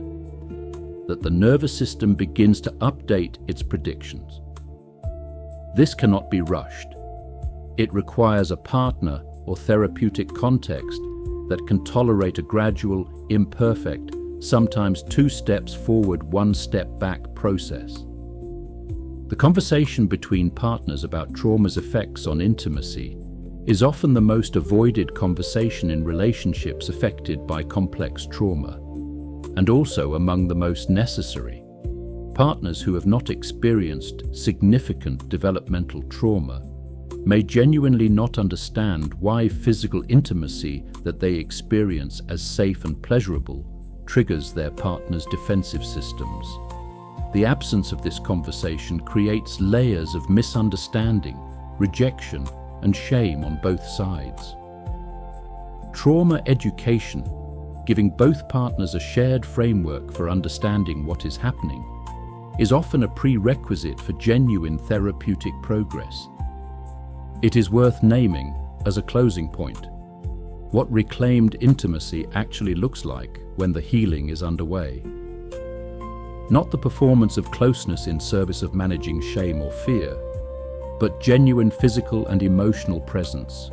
that the nervous system begins to update its predictions. This cannot be rushed. It requires a partner or therapeutic context that can tolerate a gradual, imperfect, sometimes 2 steps forward, 1 step back process. The conversation between partners about trauma's effects on intimacy is often the most avoided conversation in relationships affected by complex trauma, and also among the most necessary. Partners who have not experienced significant developmental trauma may genuinely not understand why physical intimacy that they experience as safe and pleasurable triggers their partner's defensive systems. The absence of this conversation creates layers of misunderstanding, rejection, and shame on both sides. Trauma education, giving both partners a shared framework for understanding what is happening, is often a prerequisite for genuine therapeutic progress. It is worth naming, as a closing point, what reclaimed intimacy actually looks like when the healing is underway. Not the performance of closeness in service of managing shame or fear, but genuine physical and emotional presence.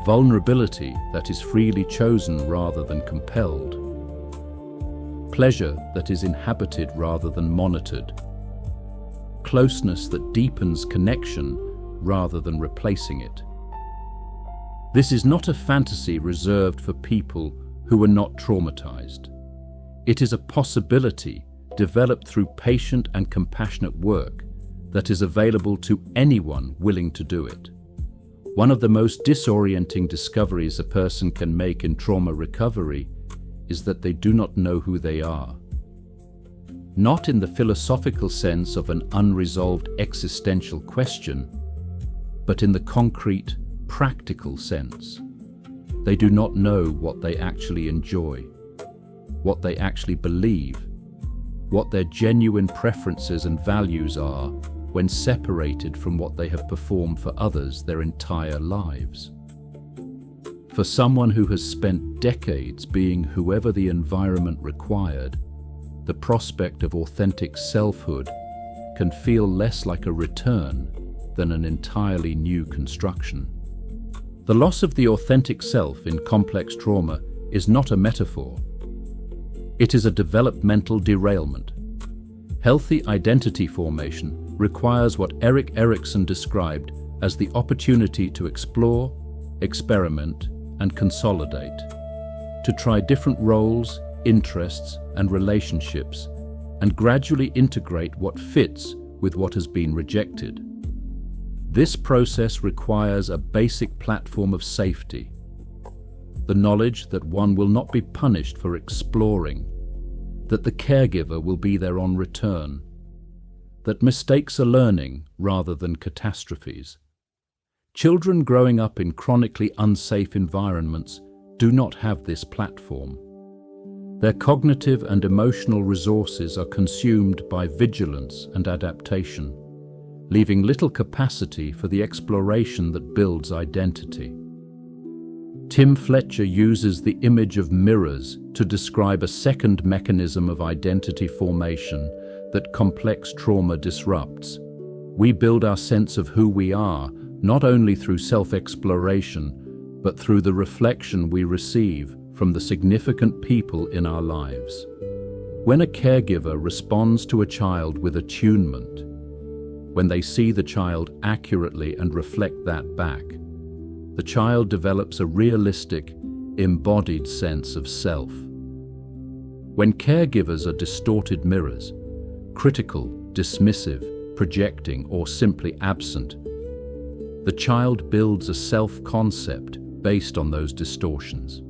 Vulnerability that is freely chosen rather than compelled. Pleasure that is inhabited rather than monitored. Closeness that deepens connection rather than replacing it. This is not a fantasy reserved for people who are not traumatized. It is a possibility developed through patient and compassionate work that is available to anyone willing to do it. One of the most disorienting discoveries a person can make in trauma recovery is that they do not know who they are. Not in the philosophical sense of an unresolved existential question, but in the concrete, practical sense. They do not know what they actually enjoy, what they actually believe, what their genuine preferences and values are when separated from what they have performed for others their entire lives. For someone who has spent decades being whoever the environment required, the prospect of authentic selfhood can feel less like a return than an entirely new construction. The loss of the authentic self in complex trauma is not a metaphor. It is a developmental derailment. Healthy identity formation requires what Erik Erikson described as the opportunity to explore, experiment, and consolidate, to try different roles, interests, and relationships, and gradually integrate what fits with what has been rejected. This process requires a basic platform of safety, the knowledge that one will not be punished for exploring, that the caregiver will be there on return, that mistakes are learning rather than catastrophes. Children growing up in chronically unsafe environments do not have this platform. Their cognitive and emotional resources are consumed by vigilance and adaptation, leaving little capacity for the exploration that builds identity. Tim Fletcher uses the image of mirrors to describe a second mechanism of identity formation that complex trauma disrupts. We build our sense of who we are, not only through self-exploration, but through the reflection we receive from the significant people in our lives. When a caregiver responds to a child with attunement, when they see the child accurately and reflect that back, the child develops a realistic, embodied sense of self. When caregivers are distorted mirrors, critical, dismissive, projecting, or simply absent, the child builds a self-concept based on those distortions.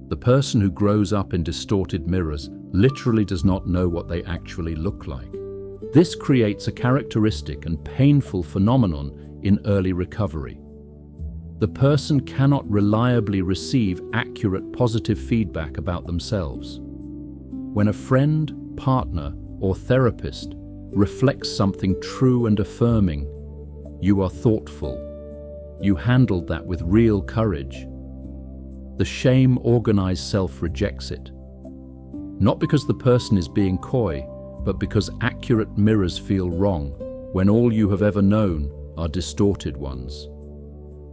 The person who grows up in distorted mirrors literally does not know what they actually look like. This creates a characteristic and painful phenomenon in early recovery. The person cannot reliably receive accurate positive feedback about themselves. When a friend, partner, or therapist reflects something true and affirming, you are thoughtful. You handled that with real courage. The shame-organized self rejects it. Not because the person is being coy, but because accurate mirrors feel wrong when all you have ever known are distorted ones.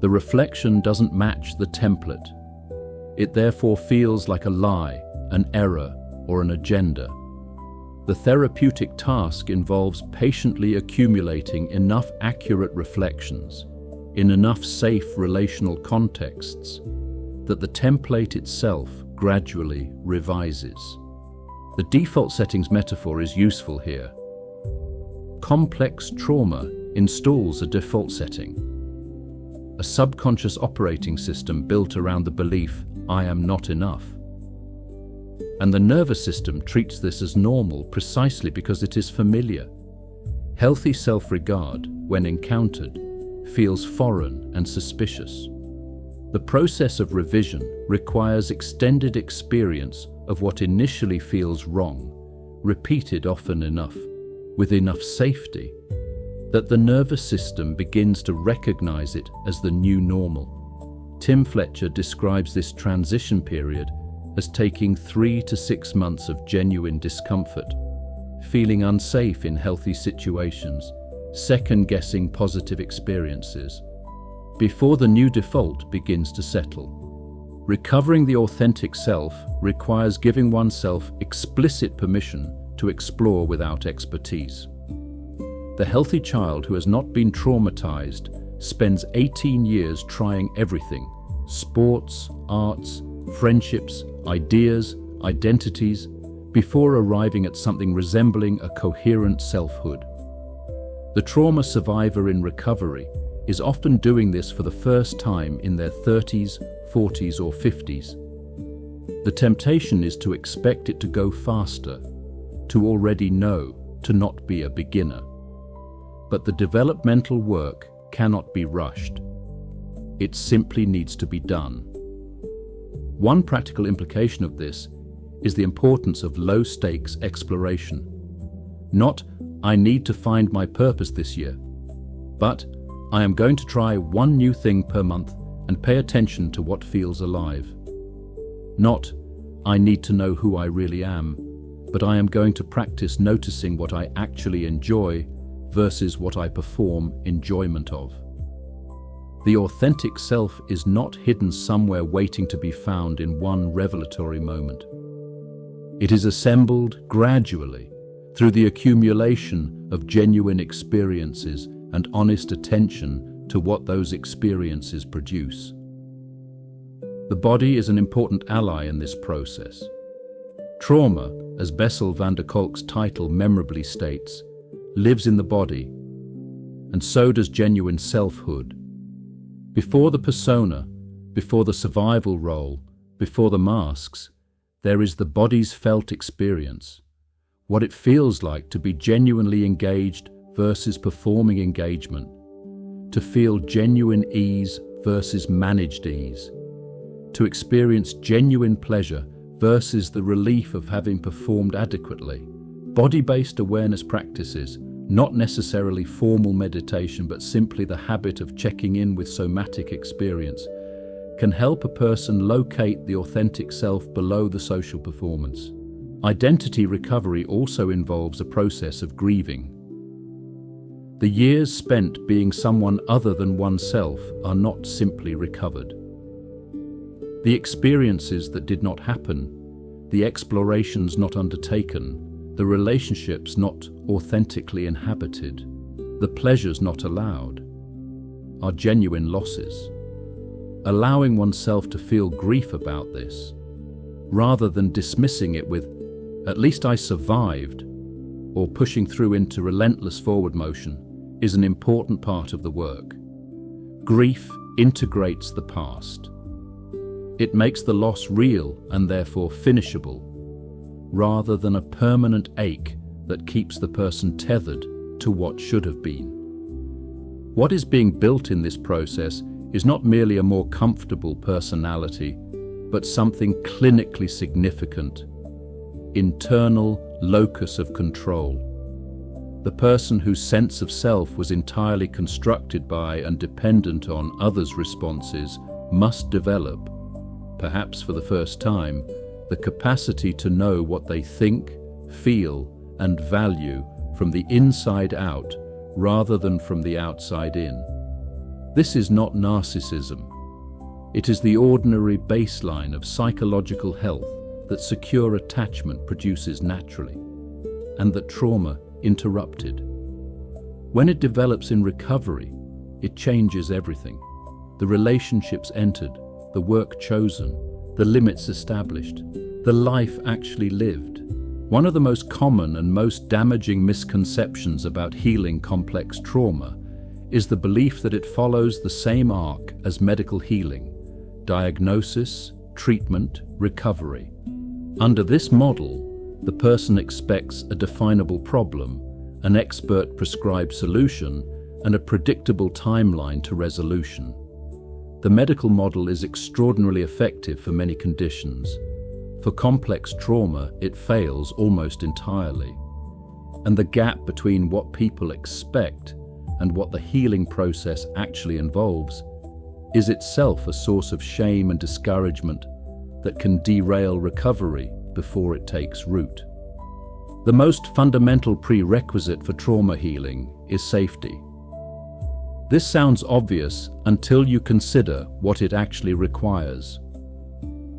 The reflection doesn't match the template. It therefore feels like a lie, an error, or an agenda. The therapeutic task involves patiently accumulating enough accurate reflections in enough safe relational contexts that the template itself gradually revises. The default settings metaphor is useful here. Complex trauma installs a default setting, a subconscious operating system built around the belief, I am not enough. And the nervous system treats this as normal precisely because it is familiar. Healthy self-regard, when encountered, feels foreign and suspicious. The process of revision requires extended experience of what initially feels wrong, repeated often enough, with enough safety, that the nervous system begins to recognize it as the new normal. Tim Fletcher describes this transition period as taking 3 to 6 months of genuine discomfort, feeling unsafe in healthy situations, second-guessing positive experiences, before the new default begins to settle. Recovering the authentic self requires giving oneself explicit permission to explore without expertise. The healthy child who has not been traumatized spends 18 years trying everything: sports, arts, friendships, ideas, identities, before arriving at something resembling a coherent selfhood. The trauma survivor in recovery is often doing this for the first time in their 30s, 40s, or 50s. The temptation is to expect it to go faster, to already know, to not be a beginner. But the developmental work cannot be rushed. It simply needs to be done. One practical implication of this is the importance of low-stakes exploration. Not, I need to find my purpose this year, but I am going to try one new thing per month and pay attention to what feels alive. Not, I need to know who I really am, but I am going to practice noticing what I actually enjoy versus what I perform enjoyment of. The authentic self is not hidden somewhere waiting to be found in one revelatory moment. It is assembled gradually through the accumulation of genuine experiences and honest attention to what those experiences produce. The body is an important ally in this process. Trauma, as Bessel van der Kolk's title memorably states, lives in the body, and so does genuine selfhood. Before the persona, before the survival role, before the masks, there is the body's felt experience, what it feels like to be genuinely engaged versus performing engagement, to feel genuine ease versus managed ease, to experience genuine pleasure versus the relief of having performed adequately. Body-based awareness practices not necessarily formal meditation, but simply the habit of checking in with somatic experience, can help a person locate the authentic self below the social performance. Identity recovery also involves a process of grieving. The years spent being someone other than oneself are not simply recovered. The experiences that did not happen, the explorations not undertaken, the relationships not authentically inhabited, the pleasures not allowed, are genuine losses. Allowing oneself to feel grief about this, rather than dismissing it with, "At least I survived," or pushing through into relentless forward motion, is an important part of the work. Grief integrates the past. It makes the loss real and therefore finishable, rather than a permanent ache that keeps the person tethered to what should have been. What is being built in this process is not merely a more comfortable personality, but something clinically significant: internal locus of control. The person whose sense of self was entirely constructed by and dependent on others' responses must develop, perhaps for the first time, the capacity to know what they think, feel, and value from the inside out rather than from the outside in. This is not narcissism. It is the ordinary baseline of psychological health that secure attachment produces naturally, and that trauma interrupted. When it develops in recovery, it changes everything. The relationships entered, the work chosen, the limits established, the life actually lived. One of the most common and most damaging misconceptions about healing complex trauma is the belief that it follows the same arc as medical healing: diagnosis, treatment, recovery. Under this model, the person expects a definable problem, an expert prescribed solution, and a predictable timeline to resolution. The medical model is extraordinarily effective for many conditions. For complex trauma, it fails almost entirely. And the gap between what people expect and what the healing process actually involves is itself a source of shame and discouragement that can derail recovery before it takes root. The most fundamental prerequisite for trauma healing is safety. This sounds obvious until you consider what it actually requires.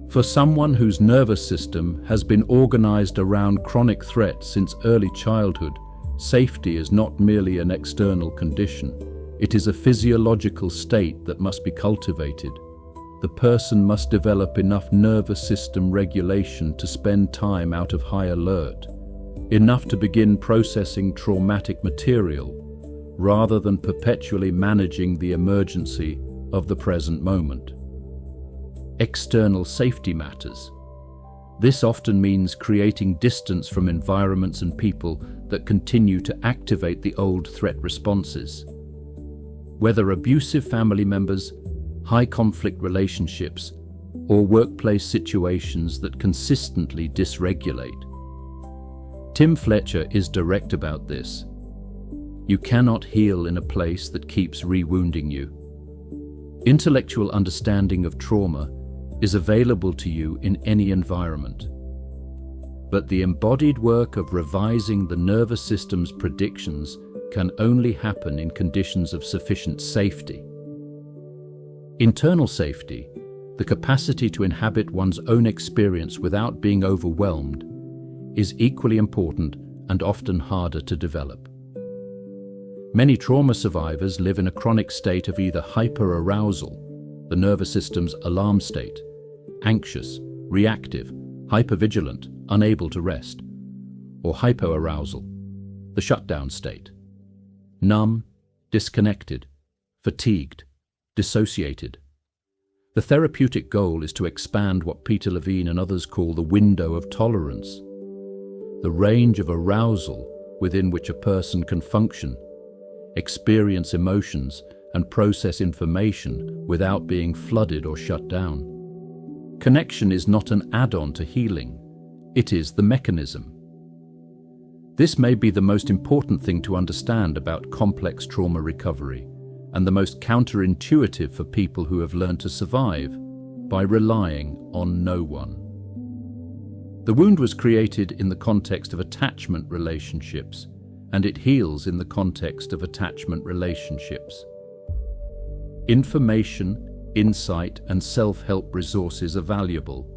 For someone whose nervous system has been organized around chronic threat since early childhood, safety is not merely an external condition. It is a physiological state that must be cultivated. The person must develop enough nervous system regulation to spend time out of high alert, enough to begin processing traumatic material, rather than perpetually managing the emergency of the present moment. External safety matters. This often means creating distance from environments and people that continue to activate the old threat responses. Whether abusive family members, high conflict relationships, or workplace situations that consistently dysregulate. Tim Fletcher is direct about this. You cannot heal in a place that keeps rewounding you. Intellectual understanding of trauma is available to you in any environment. But the embodied work of revising the nervous system's predictions can only happen in conditions of sufficient safety. Internal safety, the capacity to inhabit one's own experience without being overwhelmed, is equally important and often harder to develop. Many trauma survivors live in a chronic state of either hyperarousal, the nervous system's alarm state, anxious, reactive, hypervigilant, unable to rest, or hypoarousal, the shutdown state, numb, disconnected, fatigued, dissociated. The therapeutic goal is to expand what Peter Levine and others call the window of tolerance, the range of arousal within which a person can function, experience emotions, and process information without being flooded or shut down. Connection is not an add-on to healing, it is the mechanism. This may be the most important thing to understand about complex trauma recovery, and the most counterintuitive for people who have learned to survive by relying on no one. The wound was created in the context of attachment relationships, and it heals in the context of attachment relationships. Information, insight, and self-help resources are valuable.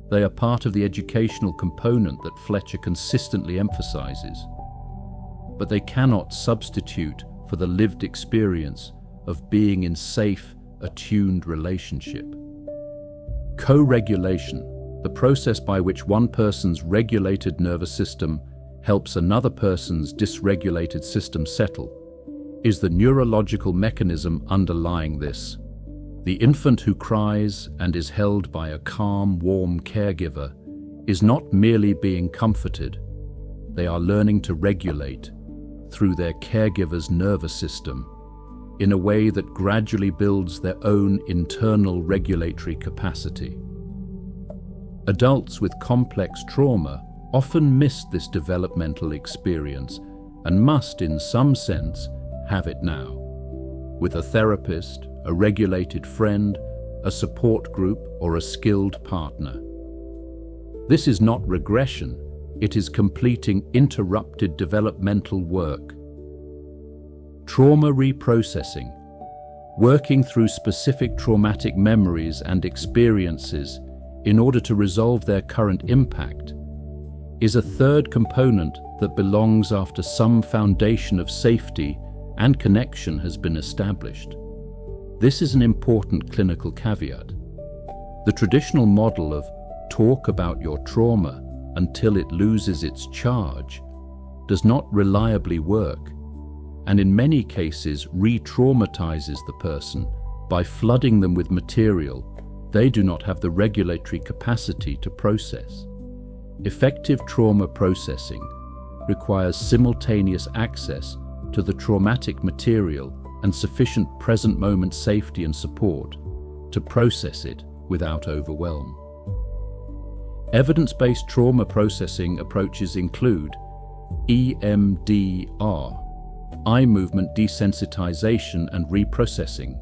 They are part of the educational component that Fletcher consistently emphasizes. But they cannot substitute for the lived experience of being in safe, attuned relationship. Co-regulation, the process by which one person's regulated nervous system helps another person's dysregulated system settle, is the neurological mechanism underlying this. The infant who cries and is held by a calm, warm caregiver is not merely being comforted. They are learning to regulate through their caregiver's nervous system in a way that gradually builds their own internal regulatory capacity. Adults with complex trauma often miss this developmental experience and must, in some sense, have it now. With a therapist, a regulated friend, a support group, or a skilled partner. This is not regression, it is completing interrupted developmental work. Trauma reprocessing, working through specific traumatic memories and experiences in order to resolve their current impact, is a third component that belongs after some foundation of safety and connection has been established. This is an important clinical caveat. The traditional model of talk about your trauma until it loses its charge does not reliably work, and in many cases re-traumatizes the person by flooding them with material they do not have the regulatory capacity to process. Effective trauma processing requires simultaneous access to the traumatic material and sufficient present moment safety and support to process it without overwhelm. Evidence-based trauma processing approaches include EMDR, eye movement desensitization and reprocessing,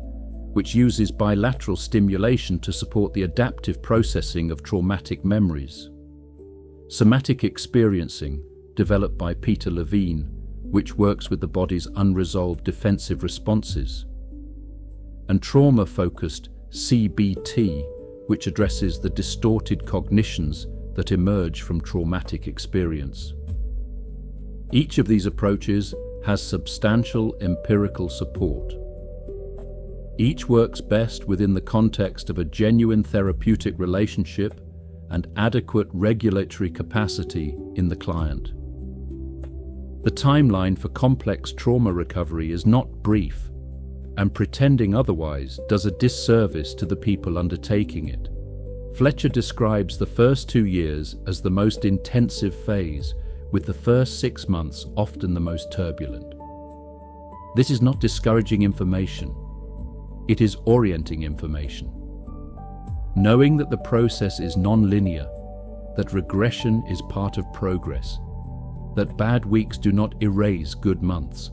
which uses bilateral stimulation to support the adaptive processing of traumatic memories. Somatic experiencing, developed by Peter Levine, which works with the body's unresolved defensive responses. And trauma-focused CBT, which addresses the distorted cognitions that emerge from traumatic experience. Each of these approaches has substantial empirical support. Each works best within the context of a genuine therapeutic relationship and adequate regulatory capacity in the client. The timeline for complex trauma recovery is not brief, and pretending otherwise does a disservice to the people undertaking it. Fletcher describes the first 2 years as the most intensive phase, with the first 6 months often the most turbulent. This is not discouraging information. It is orienting information. Knowing that the process is non-linear, that regression is part of progress, that bad weeks do not erase good months,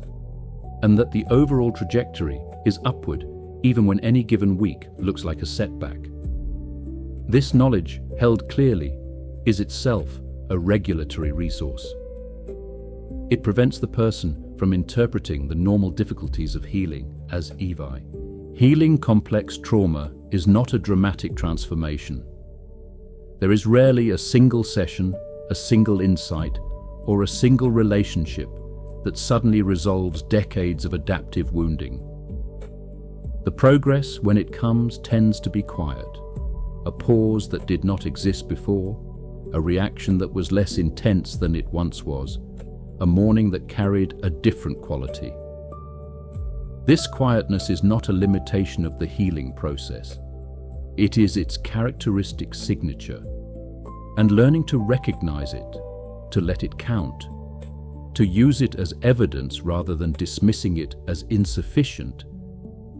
and that the overall trajectory is upward even when any given week looks like a setback. This knowledge, held clearly, is itself a regulatory resource. It prevents the person from interpreting the normal difficulties of healing as EVI. Healing complex trauma is not a dramatic transformation. There is rarely a single session, a single insight, or a single relationship that suddenly resolves decades of adaptive wounding. The progress, when it comes, tends to be quiet. A pause that did not exist before, a reaction that was less intense than it once was, a mourning that carried a different quality. This quietness is not a limitation of the healing process. It is its characteristic signature. And learning to recognize it, to let it count, to use it as evidence rather than dismissing it as insufficient,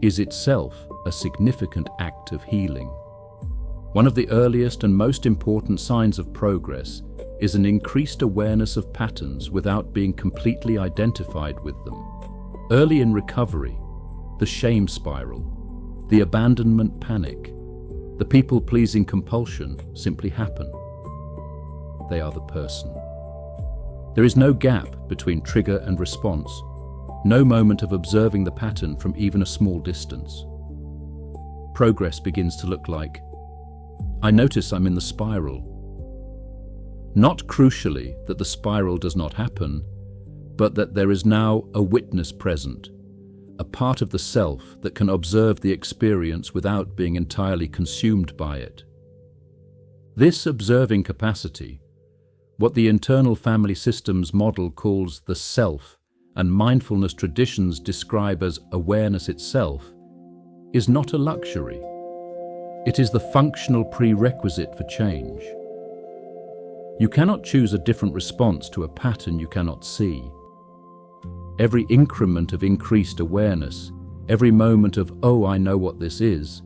is itself a significant act of healing. One of the earliest and most important signs of progress is an increased awareness of patterns without being completely identified with them. Early in recovery, the shame spiral, the abandonment panic, the people-pleasing compulsion simply happen. They are the person. There is no gap between trigger and response, no moment of observing the pattern from even a small distance. Progress begins to look like, I notice I'm in the spiral. Not crucially that the spiral does not happen, but that there is now a witness present, a part of the self that can observe the experience without being entirely consumed by it. This observing capacity, what the internal family systems model calls the self and mindfulness traditions describe as awareness itself, is not a luxury. It is the functional prerequisite for change. You cannot choose a different response to a pattern you cannot see. Every increment of increased awareness, every moment of, oh, I know what this is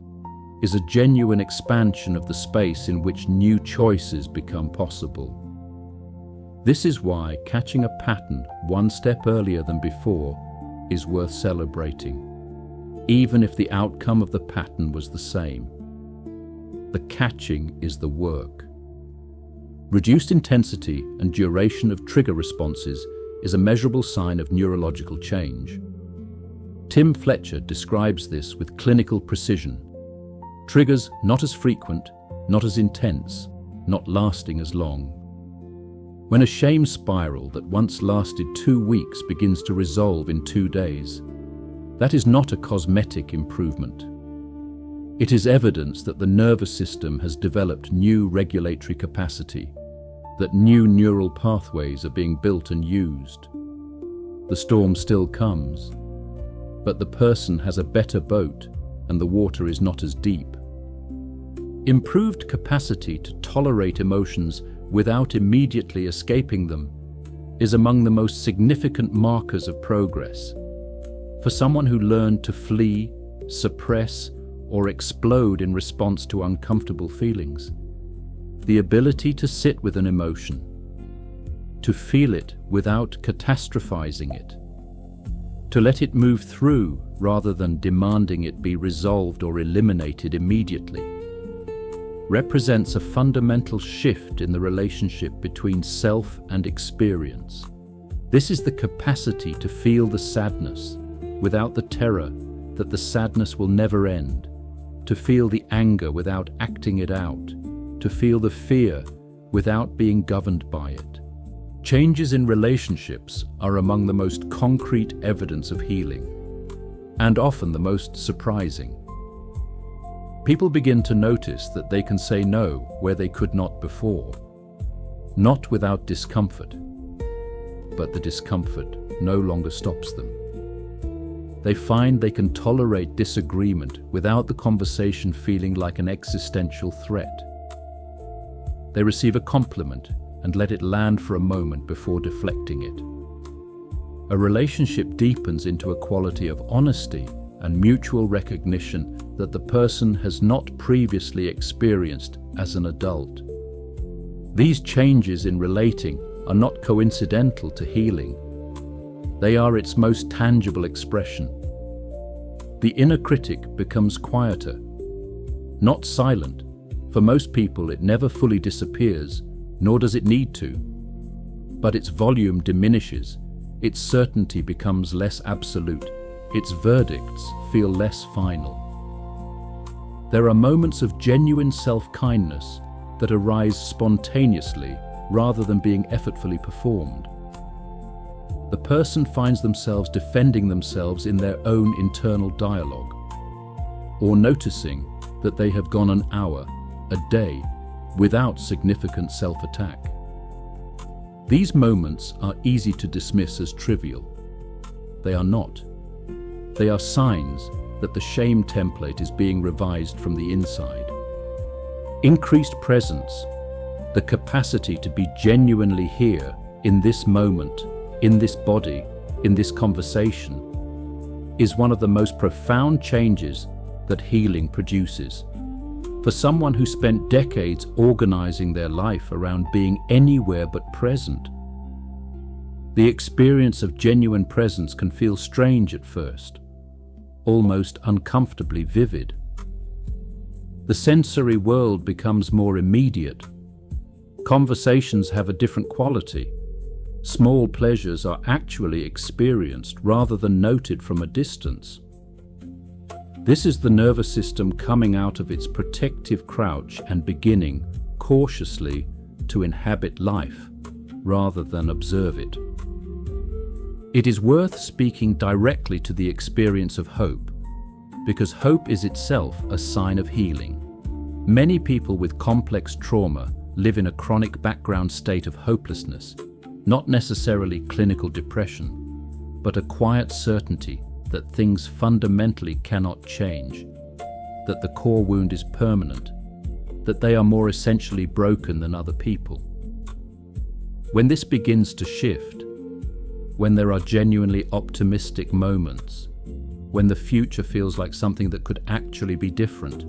a genuine expansion of the space in which new choices become possible. This is why catching a pattern one step earlier than before is worth celebrating, even if the outcome of the pattern was the same. The catching is the work. Reduced intensity and duration of trigger responses is a measurable sign of neurological change. Tim Fletcher describes this with clinical precision. Triggers not as frequent, not as intense, not lasting as long. When a shame spiral that once lasted 2 weeks begins to resolve in 2 days, that is not a cosmetic improvement. It is evidence that the nervous system has developed new regulatory capacity, that new neural pathways are being built and used. The storm still comes, but the person has a better boat and the water is not as deep. Improved capacity to tolerate emotions without immediately escaping them is among the most significant markers of progress. For someone who learned to flee, suppress, or explode in response to uncomfortable feelings, the ability to sit with an emotion, to feel it without catastrophizing it, to let it move through rather than demanding it be resolved or eliminated immediately, represents a fundamental shift in the relationship between self and experience. This is the capacity to feel the sadness without the terror that the sadness will never end, to feel the anger without acting it out, to feel the fear without being governed by it. Changes in relationships are among the most concrete evidence of healing, and often the most surprising. People begin to notice that they can say no where they could not before, not without discomfort, but the discomfort no longer stops them. They find they can tolerate disagreement without the conversation feeling like an existential threat. They receive a compliment and let it land for a moment before deflecting it. A relationship deepens into a quality of honesty and mutual recognition that the person has not previously experienced as an adult. These changes in relating are not coincidental to healing. They are its most tangible expression. The inner critic becomes quieter, not silent. For most people, it never fully disappears, nor does it need to. But its volume diminishes, its certainty becomes less absolute, its verdicts feel less final. There are moments of genuine self-kindness that arise spontaneously rather than being effortfully performed. The person finds themselves defending themselves in their own internal dialogue, or noticing that they have gone an hour, a day, without significant self-attack. These moments are easy to dismiss as trivial. They are not. They are signs that the shame template is being revised from the inside. Increased presence, the capacity to be genuinely here in this moment, in this body, in this conversation, is one of the most profound changes that healing produces. For For someone who spent decades organizing their life around being anywhere but present, the experience of genuine presence can feel strange at first, almost uncomfortably vivid. The sensory world becomes more immediate. Conversations have a different quality. Small pleasures are actually experienced rather than noted from a distance. This is the nervous system coming out of its protective crouch and beginning, cautiously, to inhabit life, rather than observe it. It is worth speaking directly to the experience of hope, because hope is itself a sign of healing. Many people with complex trauma live in a chronic background state of hopelessness, not necessarily clinical depression, but a quiet certainty that things fundamentally cannot change, that the core wound is permanent, that they are more essentially broken than other people. When this begins to shift, when there are genuinely optimistic moments, when the future feels like something that could actually be different,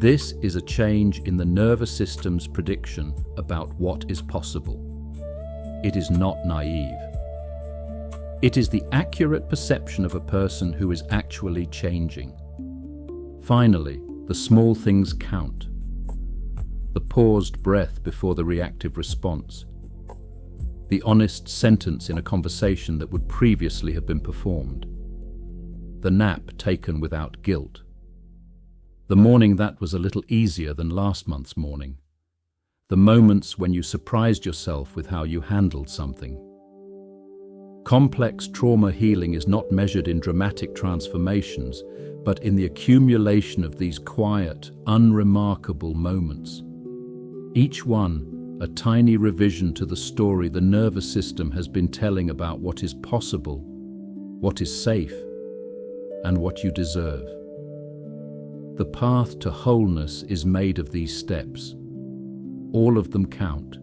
this is a change in the nervous system's prediction about what is possible. It is not naive. It is the accurate perception of a person who is actually changing. Finally, the small things count. The paused breath before the reactive response. The honest sentence in a conversation that would previously have been performed. The nap taken without guilt. The morning that was a little easier than last month's morning. The moments when you surprised yourself with how you handled something. Complex trauma healing is not measured in dramatic transformations, but in the accumulation of these quiet, unremarkable moments. Each one, a tiny revision to the story the nervous system has been telling about what is possible, what is safe, and what you deserve. The path to wholeness is made of these steps. All of them count.